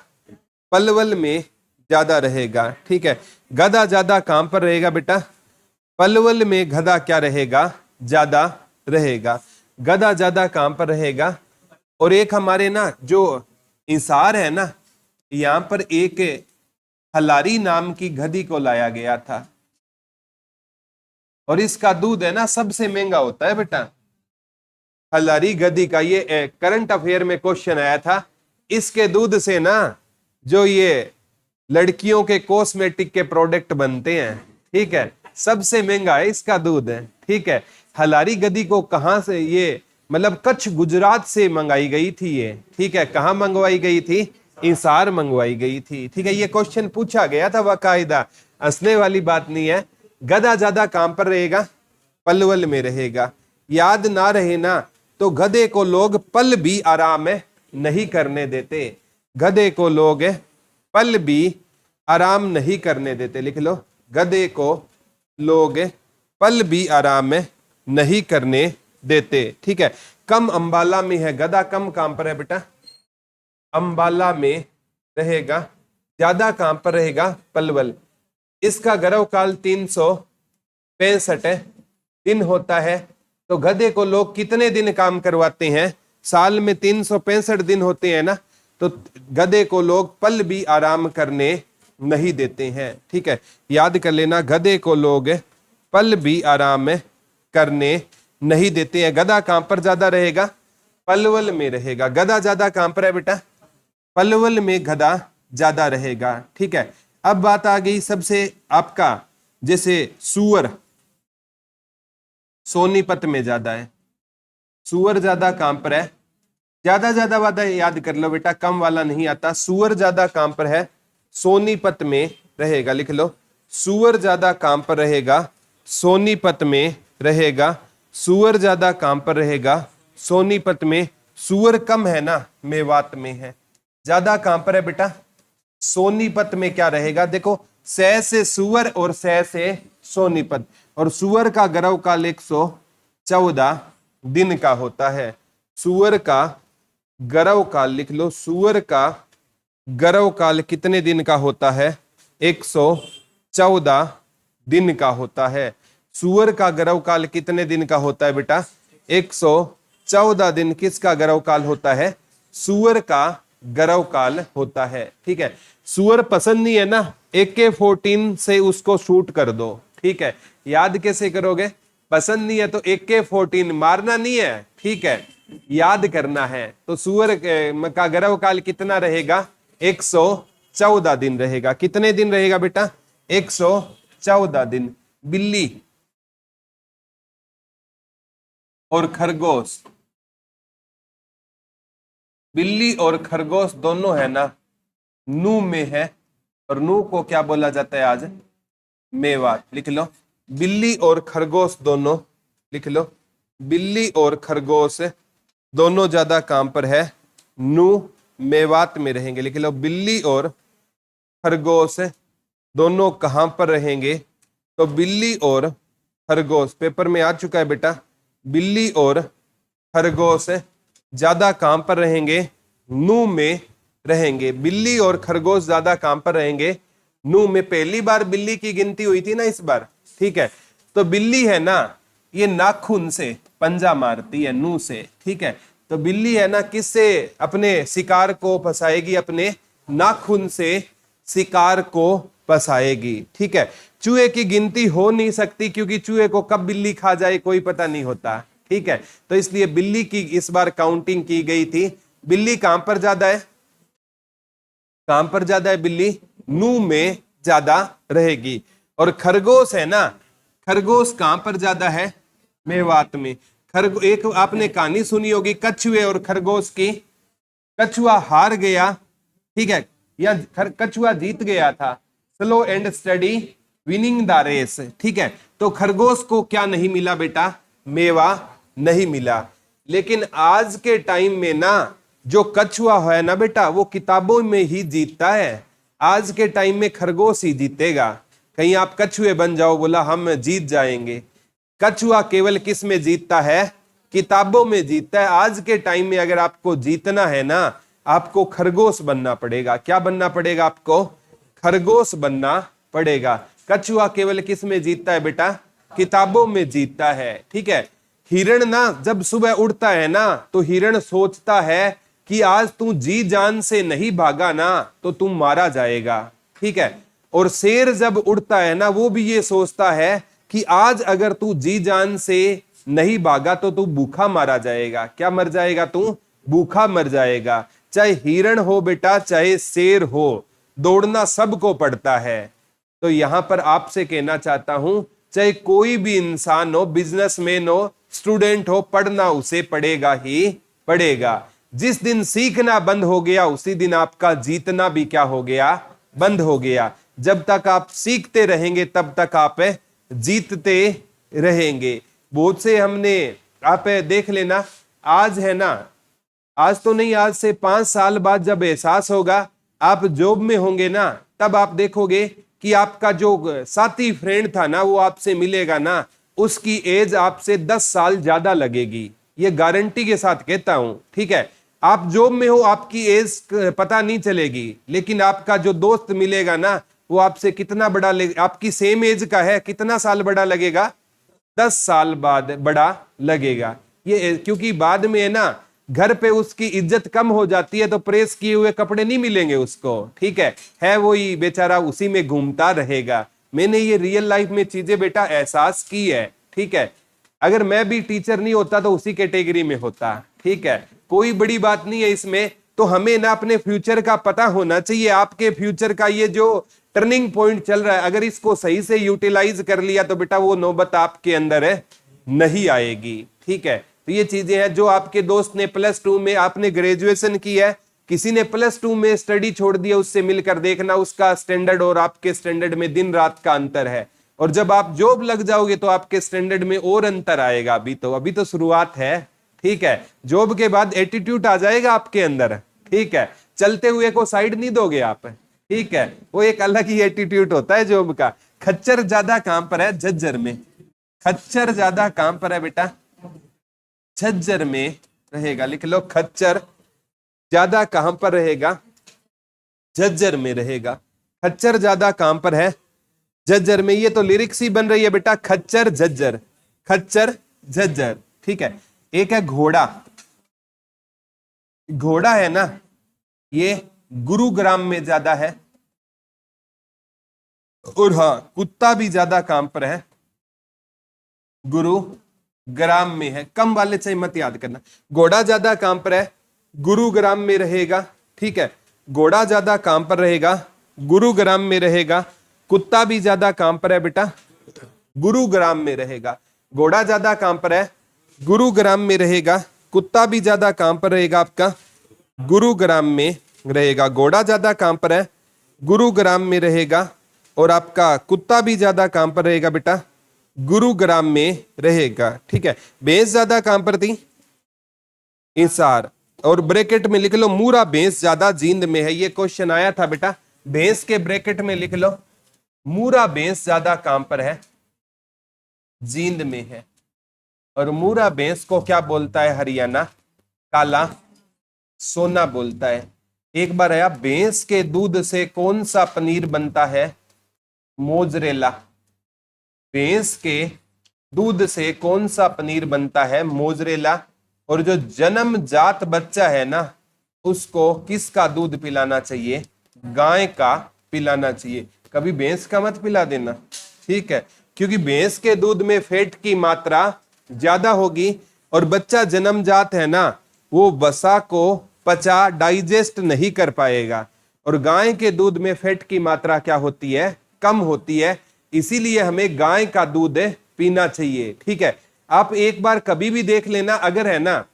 पलवल में ज्यादा रहेगा, ठीक है। गधा ज्यादा कहां पर रहेगा बेटा? पलवल में गधा क्या रहेगा? ज्यादा रहेगा। गधा ज्यादा कहां पर रहेगा? और एक हमारे ना जो इंसार है ना, यहां पर एक हलारी नाम की गधी को लाया गया था, और इसका दूध है ना सबसे महंगा होता है बेटा, हलारी गधी का। ये करंट अफेयर में क्वेश्चन आया था। इसके दूध से ना जो ये लड़कियों के कॉस्मेटिक के प्रोडक्ट बनते हैं, ठीक है, सबसे महंगा है इसका दूध है, ठीक है। हलारी गधी को कहां से, ये मतलब कच्छ गुजरात से मंगाई गई थी ये, ठीक है। कहां मंगवाई गई थी? इंसार मंगवाई गई थी, ठीक है। ये क्वेश्चन पूछा गया था बाकायदा, हंसने वाली बात नहीं है। गधा ज्यादा कहां पर रहेगा? पलवल में रहेगा। याद ना रहे ना तो गधे को लोग पल भी आराम नहीं करने देते। गधे को लोग पल भी आराम नहीं करने देते। लिख लो, गधे को लोग पल भी आराम नहीं करने देते, ठीक है। कम अंबाला में है गधा, कम कहां पर है बेटा? अंबाला में रहेगा। ज्यादा कहां पर रहेगा? पलवल। इसका गर्भ काल 365 दिन होता है। तो गधे को लोग कितने दिन काम करवाते हैं? साल में 365 दिन होते हैं ना, तो गधे को लोग पल भी आराम करने नहीं देते हैं, ठीक है। याद कर लेना, गधे को लोग पल भी आराम करने नहीं देते हैं। गधा कहां पर ज्यादा रहेगा? पलवल में रहेगा। गधा ज्यादा कहां पर है बेटा? पलवल में गधा ज्यादा रहेगा, ठीक है। अब बात आ गई सबसे आपका, जैसे सुअर सोनीपत में ज्यादा है। सुअर ज्यादा कहां पर है? ज्यादा ज्यादा वादा याद कर लो बेटा, कम वाला नहीं आता। सुअर ज्यादा कहां पर है? सोनीपत में रहेगा। लिख लो, सुअर ज्यादा कहां पर रहेगा? सोनीपत में रहेगा। सुअर ज्यादा कहां पर रहेगा? सोनीपत में। सुअर कम है ना, मेवात में है। ज्यादा कहां पर है बेटा? सोनीपत में क्या रहेगा? देखो, सै से सुअर और सै से सोनीपत। और सुअर का गर्भ काल 114 दिन का होता है। सुअर का गर्भ काल, लिख लो, सुअर का गर्भ काल कितने दिन का होता है? 114 दिन का होता है। सुअर का गर्भ काल कितने दिन का होता है बेटा? 114 दिन। किसका गर्भ काल होता है? सुअर का गर्भ काल होता है, ठीक है। सुअर पसंद नहीं है ना, AK-14 से उसको शूट कर दो, ठीक है। याद कैसे करोगे? पसंद नहीं है तो AK-14 मारना नहीं है, ठीक है, याद करना है। तो सुअर का गर्भ काल कितना रहेगा? 114 दिन रहेगा। कितने दिन रहेगा बेटा? 114 दिन। बिल्ली और खरगोश, बिल्ली और खरगोश दोनों है ना नू में है, और नू को क्या बोला जाता है आज? मेवात। लिख लो, बिल्ली और खरगोश दोनों, लिख लो, बिल्ली और खरगोश दोनों ज्यादा कहां पर है? नू मेवात में रहेंगे। लिख लो, बिल्ली और खरगोश दोनों कहां पर रहेंगे? तो बिल्ली और खरगोश पेपर में आ चुका है बेटा। बिल्ली और खरगोश ज्यादा कहां पर रहेंगे? नू में रहेंगे। बिल्ली और खरगोश ज्यादा कहां पर रहेंगे? नू में। पहली बार बिल्ली की गिनती हुई थी ना इस बार, ठीक है। तो बिल्ली है ना, ये नाखून से पंजा मारती है, नू से, ठीक है। तो बिल्ली है ना, किससे अपने शिकार को फंसाएगी? अपने नाखून से शिकार को फंसाएगी, ठीक है। चूहे की गिनती हो नहीं सकती, क्योंकि चूहे को कब बिल्ली खा जाए कोई पता नहीं होता, ठीक है। तो इसलिए बिल्ली की इस बार काउंटिंग की गई थी। बिल्ली कहां पर ज्यादा है? कहां पर ज्यादा है बिल्ली? नू में ज्यादा रहेगी। और खरगोश है ना, खरगोश कहां पर ज्यादा है? मेवात में। एक आपने कहानी सुनी होगी कछुए और खरगोश की। कछुआ हार गया, ठीक है, या कछुआ जीत गया था। Slow and steady winning the race, ठीक है। तो खरगोश को क्या नहीं मिला बेटा? मेवा नहीं मिला। लेकिन आज के टाइम में ना, जो कछुआ है ना बेटा, वो किताबों में ही जीतता है। आज के टाइम में खरगोश ही जीतेगा। कहीं आप कछुए बन जाओ, बोला हम जीत जाएंगे। कछुआ केवल किस में जीतता है? किताबों में जीतता है। आज के टाइम में अगर आपको जीतना है ना, आपको खरगोश बनना पड़ेगा। क्या बनना पड़ेगा आपको? खरगोश बनना पड़ेगा। कछुआ केवल किस में जीतता है बेटा? किताबों में जीतता है, ठीक है। हिरण ना जब सुबह उड़ता है ना, तो हिरण सोचता है कि आज तू जी जान से नहीं भागा ना, तो तू मारा जाएगा, ठीक है। और शेर जब उड़ता है ना, वो भी ये सोचता है कि आज अगर तू जी जान से नहीं भागा तो तू भूखा मारा जाएगा। क्या मर जाएगा? तू भूखा मर जाएगा। चाहे हिरण हो बेटा, चाहे शेर हो, दौड़ना सबको पड़ता है। तो यहां पर आपसे कहना चाहता हूं, चाहे कोई भी इंसान हो, बिजनेसमैन हो, स्टूडेंट हो, पढ़ना उसे पड़ेगा ही पड़ेगा। जिस दिन सीखना बंद हो गया, उसी दिन आपका जीतना भी क्या हो गया? बंद हो गया। जब तक आप सीखते रहेंगे, तब तक आप जीतते रहेंगे। बहुत से हमने, आप देख लेना, आज है ना, आज तो नहीं, आज से 5 साल बाद जब एहसास होगा, आप जॉब में होंगे ना, तब आप देखोगे कि आपका जो साथी फ्रेंड था ना, वो आपसे मिलेगा ना, उसकी एज आपसे 10 साल ज्यादा लगेगी। ये गारंटी के साथ कहता हूं, ठीक है। आप जॉब में हो, आपकी एज पता नहीं चलेगी, लेकिन आपका जो दोस्त मिलेगा ना, वो आपसे कितना बड़ा आपकी सेम एज का है, कितना साल बड़ा लगेगा? 10 साल बाद बड़ा लगेगा। ये क्योंकि बाद में है ना, घर पे उसकी इज्जत कम हो जाती है, तो प्रेस किए हुए कपड़े नहीं मिलेंगे उसको, ठीक है वही बेचारा उसी में घूमता रहेगा। मैंने ये रियल लाइफ में चीजें बेटा एहसास की है, ठीक है। अगर मैं भी टीचर नहीं होता तो उसी कैटेगरी में होता, ठीक है। कोई बड़ी बात नहीं है इसमें। तो हमें ना अपने फ्यूचर का पता होना चाहिए। आपके फ्यूचर का ये जो टर्निंग पॉइंट चल रहा है, अगर इसको सही से यूटिलाइज कर लिया तो बेटा वो नौबत आपके अंदर है नहीं आएगी, ठीक है। तो ये चीजें हैं जो आपके दोस्त ने +2 में, आपने ग्रेजुएशन की है, किसी ने +2 में स्टडी छोड़ दिया, उससे मिलकर देखना, उसका स्टैंडर्ड और आपके स्टैंडर्ड में दिन रात का अंतर है। और जब आप जॉब लग जाओगे तो आपके स्टैंडर्ड में और अंतर आएगा। अभी तो शुरुआत है, ठीक है। जॉब के बाद एटीट्यूड आ जाएगा आपके अंदर, ठीक है। चलते हुए को साइड नहीं दोगे आप, ठीक है। वो एक अलग ही एटीट्यूड होता है जॉब का। खच्चर ज्यादा कहां पर है? झज्जर में। खच्चर ज्यादा कहां पर है बेटा? झज्जर में रहेगा। लिख लो, खच्चर ज्यादा कहां पर रहेगा? झज्जर में रहेगा। खच्चर ज्यादा कहां पर है? झज्जर में। ये तो लिरिक्स ही बन रही है बेटा, खच्चर झज्जर, खच्चर झज्जर, ठीक है। एक है घोड़ा। घोड़ा है ना, ये गुरुग्राम में ज्यादा है। और हाँ, कुत्ता भी ज्यादा कहां पर है? गुरुग्राम में है। कम वाले से मत याद करना। घोड़ा ज्यादा कहां पर है? गुरुग्राम में रहेगा, ठीक है। घोड़ा ज्यादा कहां पर रहेगा? गुरुग्राम में रहेगा। कुत्ता भी ज्यादा कहां पर है बेटा? गुरुग्राम में रहेगा। घोड़ा ज्यादा कहां पर है? गुरुग्राम में रहेगा। कुत्ता भी ज्यादा कहां पर रहेगा आपका? गुरुग्राम में रहेगा। घोड़ा ज्यादा कहां पर है? गुरुग्राम में रहेगा। और आपका कुत्ता भी ज्यादा कहां पर रहेगा बेटा? गुरुग्राम में रहेगा। ठीक है, भैंस ज्यादा कहां पर थी? हिसार। और ब्रैकेट में लिख लो मूरा भैंस ज्यादा जींद में है। ये क्वेश्चन आया था बेटा, भैंस के ब्रैकेट में लिख लो मूरा भैंस ज्यादा कहां पर है? जींद में है। और मूरा भैंस को क्या बोलता है हरियाणा? काला सोना बोलता है। एक बार आया, भैंस के दूध से कौन सा पनीर बनता है? मोजरेला। भैंस के दूध से कौन सा पनीर बनता है? मोजरेला। और जो जन्मजात बच्चा है ना, उसको किसका दूध पिलाना चाहिए? गाय का पिलाना चाहिए। कभी भैंस का मत पिला देना, ठीक है, क्योंकि भैंस के दूध में फैट की मात्रा ज्यादा होगी और बच्चा जन्मजात है ना, वो वसा को पचा डाइजेस्ट नहीं कर पाएगा। और गाय के दूध में फैट की मात्रा क्या होती है? कम होती है। इसीलिए हमें गाय का दूध पीना चाहिए। ठीक है, आप एक बार कभी भी देख लेना, अगर है ना,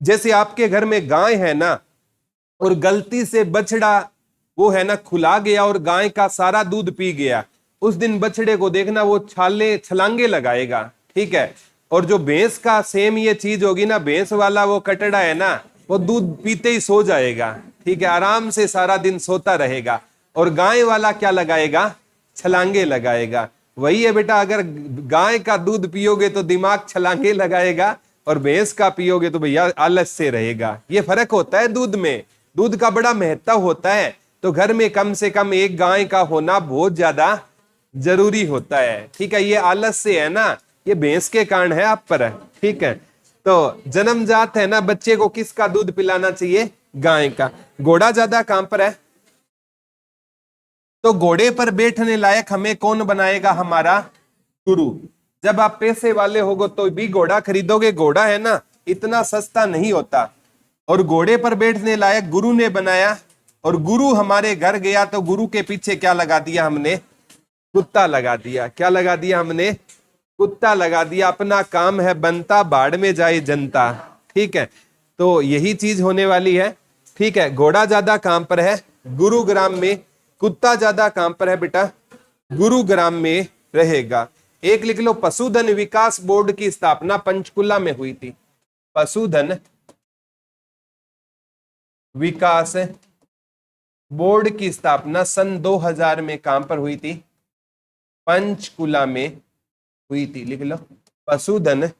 जैसे आपके घर में गाय है ना और गलती से बछड़ा वो है ना खुला गया और गाय का सारा दूध पी गया, उस दिन बछड़े को देखना वो छलांगे लगाएगा। ठीक है, और जो भैंस का सेम ये चीज होगी ना, भैंस वाला वो कटड़ा है ना, वो दूध पीते ही सो जाएगा। ठीक है, आराम से सारा दिन सोता रहेगा। और गाय वाला क्या लगाएगा? छलांगे लगाएगा। वही है बेटा, अगर गाय का दूध पियोगे तो दिमाग छलांगे लगाएगा और भैंस का पियोगे तो भैया आलस से रहेगा। ये फर्क होता है दूध में, दूध का बड़ा महत्व होता है। तो घर में कम से कम एक गाय का होना बहुत ज्यादा जरूरी होता है। ठीक है, ये आलस से है ना, ये भैंस के कारण है आप पर। ठीक है, तो जन्मजात है ना बच्चे को किसका दूध पिलाना चाहिए? गाय का। घोड़ा ज्यादा कहां पर है? तो घोड़े पर बैठने लायक हमें कौन बनाएगा? हमारा गुरु। जब आप पैसे वाले होगो तो भी घोड़ा खरीदोगे। घोड़ा है ना इतना सस्ता नहीं होता, और घोड़े पर बैठने लायक गुरु ने बनाया। और गुरु हमारे घर गया तो गुरु के पीछे क्या लगा दिया हमने? कुत्ता लगा दिया। क्या लगा दिया हमने? कुत्ता लगा दिया। अपना काम है बनता, बाढ़ में जाए जनता। ठीक है, तो यही चीज होने वाली है। ठीक है, घोड़ा ज्यादा काम पर है? गुरुग्राम में। कुत्ता ज्यादा काम पर है बेटा? गुरुग्राम में रहेगा। एक लिख लो, पशुधन विकास बोर्ड की स्थापना पंचकुला में हुई थी। पशुधन विकास बोर्ड की स्थापना सन 2000 में कहां पर हुई थी? पंचकुला में हुई थी। लिख लो, पशुधन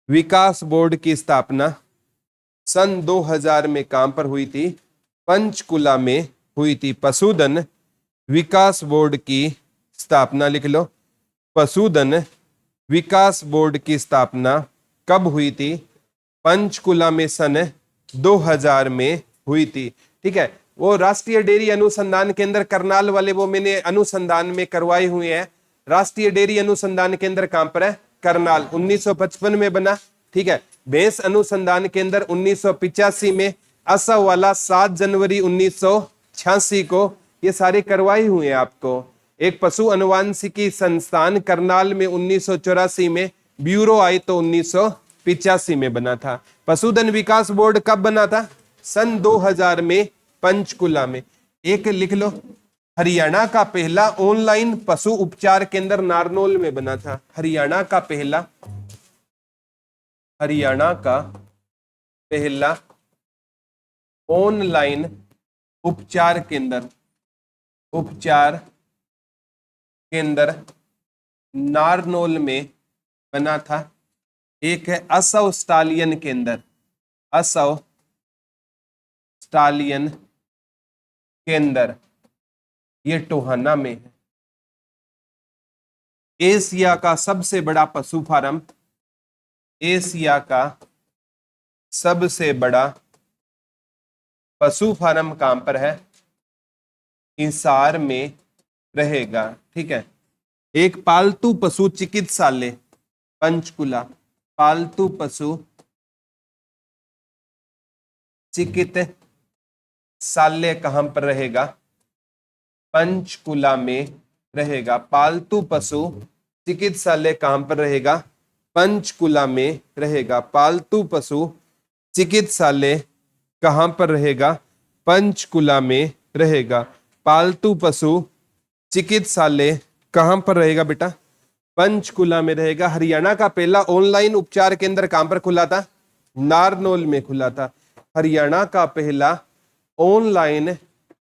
विकास बोर्ड की स्थापना सन 2000 में कहां पर हुई थी? पंचकुला में हुई थी। पशुधन विकास बोर्ड की स्थापना, लिख लो, पशुधन विकास बोर्ड की स्थापना कब हुई थी? पंचकुला में सन 2000 में हुई थी। ठीक है, वो राष्ट्रीय डेयरी अनुसंधान केंद्र करनाल वाले वो मैंने अनुसंधान में करवाए हुए हैं। राष्ट्रीय डेयरी अनुसंधान केंद्र कहां पर है? करनाल। 1955 में बना। ठीक है, भैंस अनुसंधान केंद्र 1985 में, असम वाला 7 जनवरी 1986 को। ये सारे करवाए हुए हैं आपको। एक पशु अनुवांशिकी संस्थान करनाल में 1984 में, ब्यूरो आई तो 1985 में बना था। पशुधन विकास बोर्ड कब बना था? सन 2000 में पंचकुला में। एक लिख लो, हरियाणा का पहला ऑनलाइन पशु उपचार केंद्र नारनौल में बना था। हरियाणा का पहला ऑनलाइन उपचार केंद्र नारनौल में बना था। एक है असव स्टालियन केंद्र। असव स्टालियन केंद्र, ये टोहाना में है। एशिया का सबसे बड़ा पशु फार्म, एशिया का सबसे बड़ा पशु फार्म कहां पर है? हिसार में रहेगा। ठीक है, एक पालतू पशु चिकित्सालय पंचकुला। पालतू पशु चिकित्सालय कहां पर रहेगा? पंचकुला में रहेगा। पालतू पशु चिकित्सालय कहां पर रहेगा? पंचकुला में रहेगा। पालतू पशु चिकित्सालय कहां पर रहेगा? पंचकुला में रहेगा। पालतू पशु चिकित्सालय कहां पर रहेगा बेटा? पंचकुला में रहेगा। हरियाणा का पहला ऑनलाइन उपचार केंद्र कहां पर खुला था? नारनौल में खुला था। हरियाणा का पहला ऑनलाइन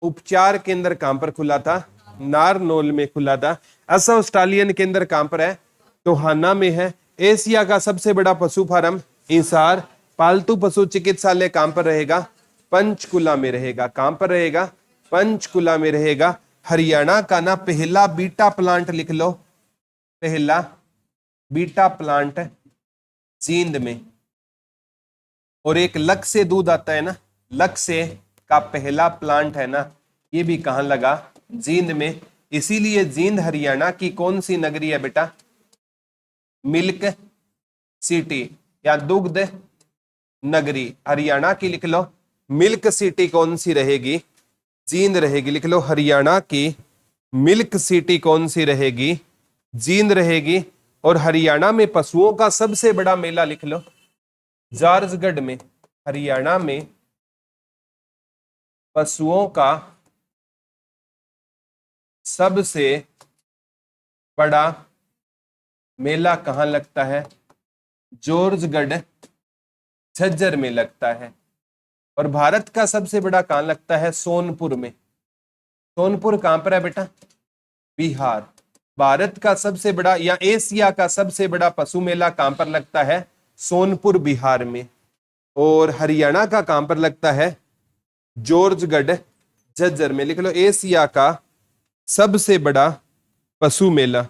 उपचार केंद्र कहां पर खुला था? नारनौल में खुला था। ऐसा ऑस्ट्रेलियन केंद्र कहां पर है? टोहाना में है। एशिया का सबसे बड़ा पशु फार्म हिसार पालतू पशु चिकित्सालय कहां पर रहेगा? पंचकुला में रहेगा। कहां पर रहेगा? पंचकुला में रहेगा। हरियाणा का ना पहला बीटा प्लांट लिख लो, पहला बीटा प्लांट जींद में। और एक लक से दूध आता है ना, लक से का पहला प्लांट है ना, ये भी कहां लगा? जींद में। इसीलिए जींद हरियाणा की कौन सी नगरी है बेटा? मिल्क सिटी या दुग्ध नगरी। हरियाणा की लिख लो मिल्क सिटी कौन सी रहेगी? जींद रहेगी। लिख लो हरियाणा की मिल्क सिटी कौन सी रहेगी? जींद रहेगी। और हरियाणा में पशुओं का सबसे बड़ा मेला लिख लो जॉर्जगढ़ में। हरियाणा में पशुओं का सबसे बड़ा मेला कहां लगता है? जॉर्जगढ़ झज्जर में लगता है। और भारत का सबसे बड़ा कहां लगता है? सोनपुर में। सोनपुर कहां पर है बेटा? बिहार। भारत का सबसे बड़ा या एशिया का सबसे बड़ा पशु मेला कहां पर लगता है? सोनपुर बिहार में। और हरियाणा का कहां पर लगता है? जॉर्जगढ़ झज्जर में। लिख लो एशिया का सबसे बड़ा पशु मेला,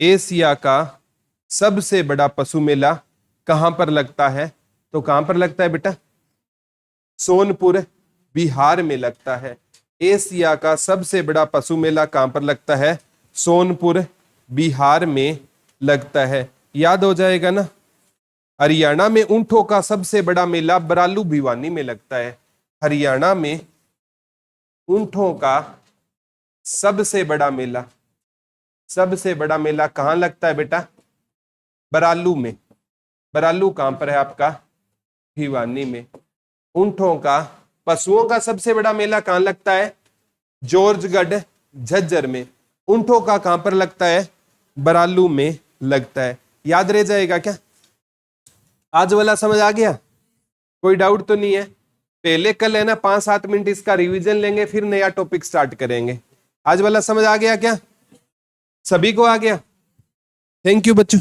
एशिया का सबसे बड़ा पशु मेला कहां पर लगता है? तो कहां पर लगता है बेटा? सोनपुर बिहार में लगता है। एशिया का सबसे बड़ा पशु मेला कहां पर लगता है? सोनपुर बिहार में लगता है। याद हो जाएगा ना। हरियाणा में ऊंटों का सबसे बड़ा मेला बरालू भिवानी में लगता है। हरियाणा में ऊंटों का सबसे बड़ा मेला, सबसे बड़ा मेला कहां लगता है बेटा? बरालू में। बरालू कहां पर है आपका? भिवानी में। ऊंटों का, पशुओं का सबसे बड़ा मेला कहां लगता है? जॉर्जगढ़ झज्जर में। ऊंटों का कहां पर लगता है? बरालू में लगता है। याद रह जाएगा क्या? आज वाला समझ आ गया? कोई डाउट तो नहीं है? पहले कल है ना 5-7 मिनट इसका रिवीजन लेंगे, फिर नया टॉपिक स्टार्ट करेंगे। आज वाला समझ आ गया क्या? सभी को आ गया? थैंक यू बच्चों।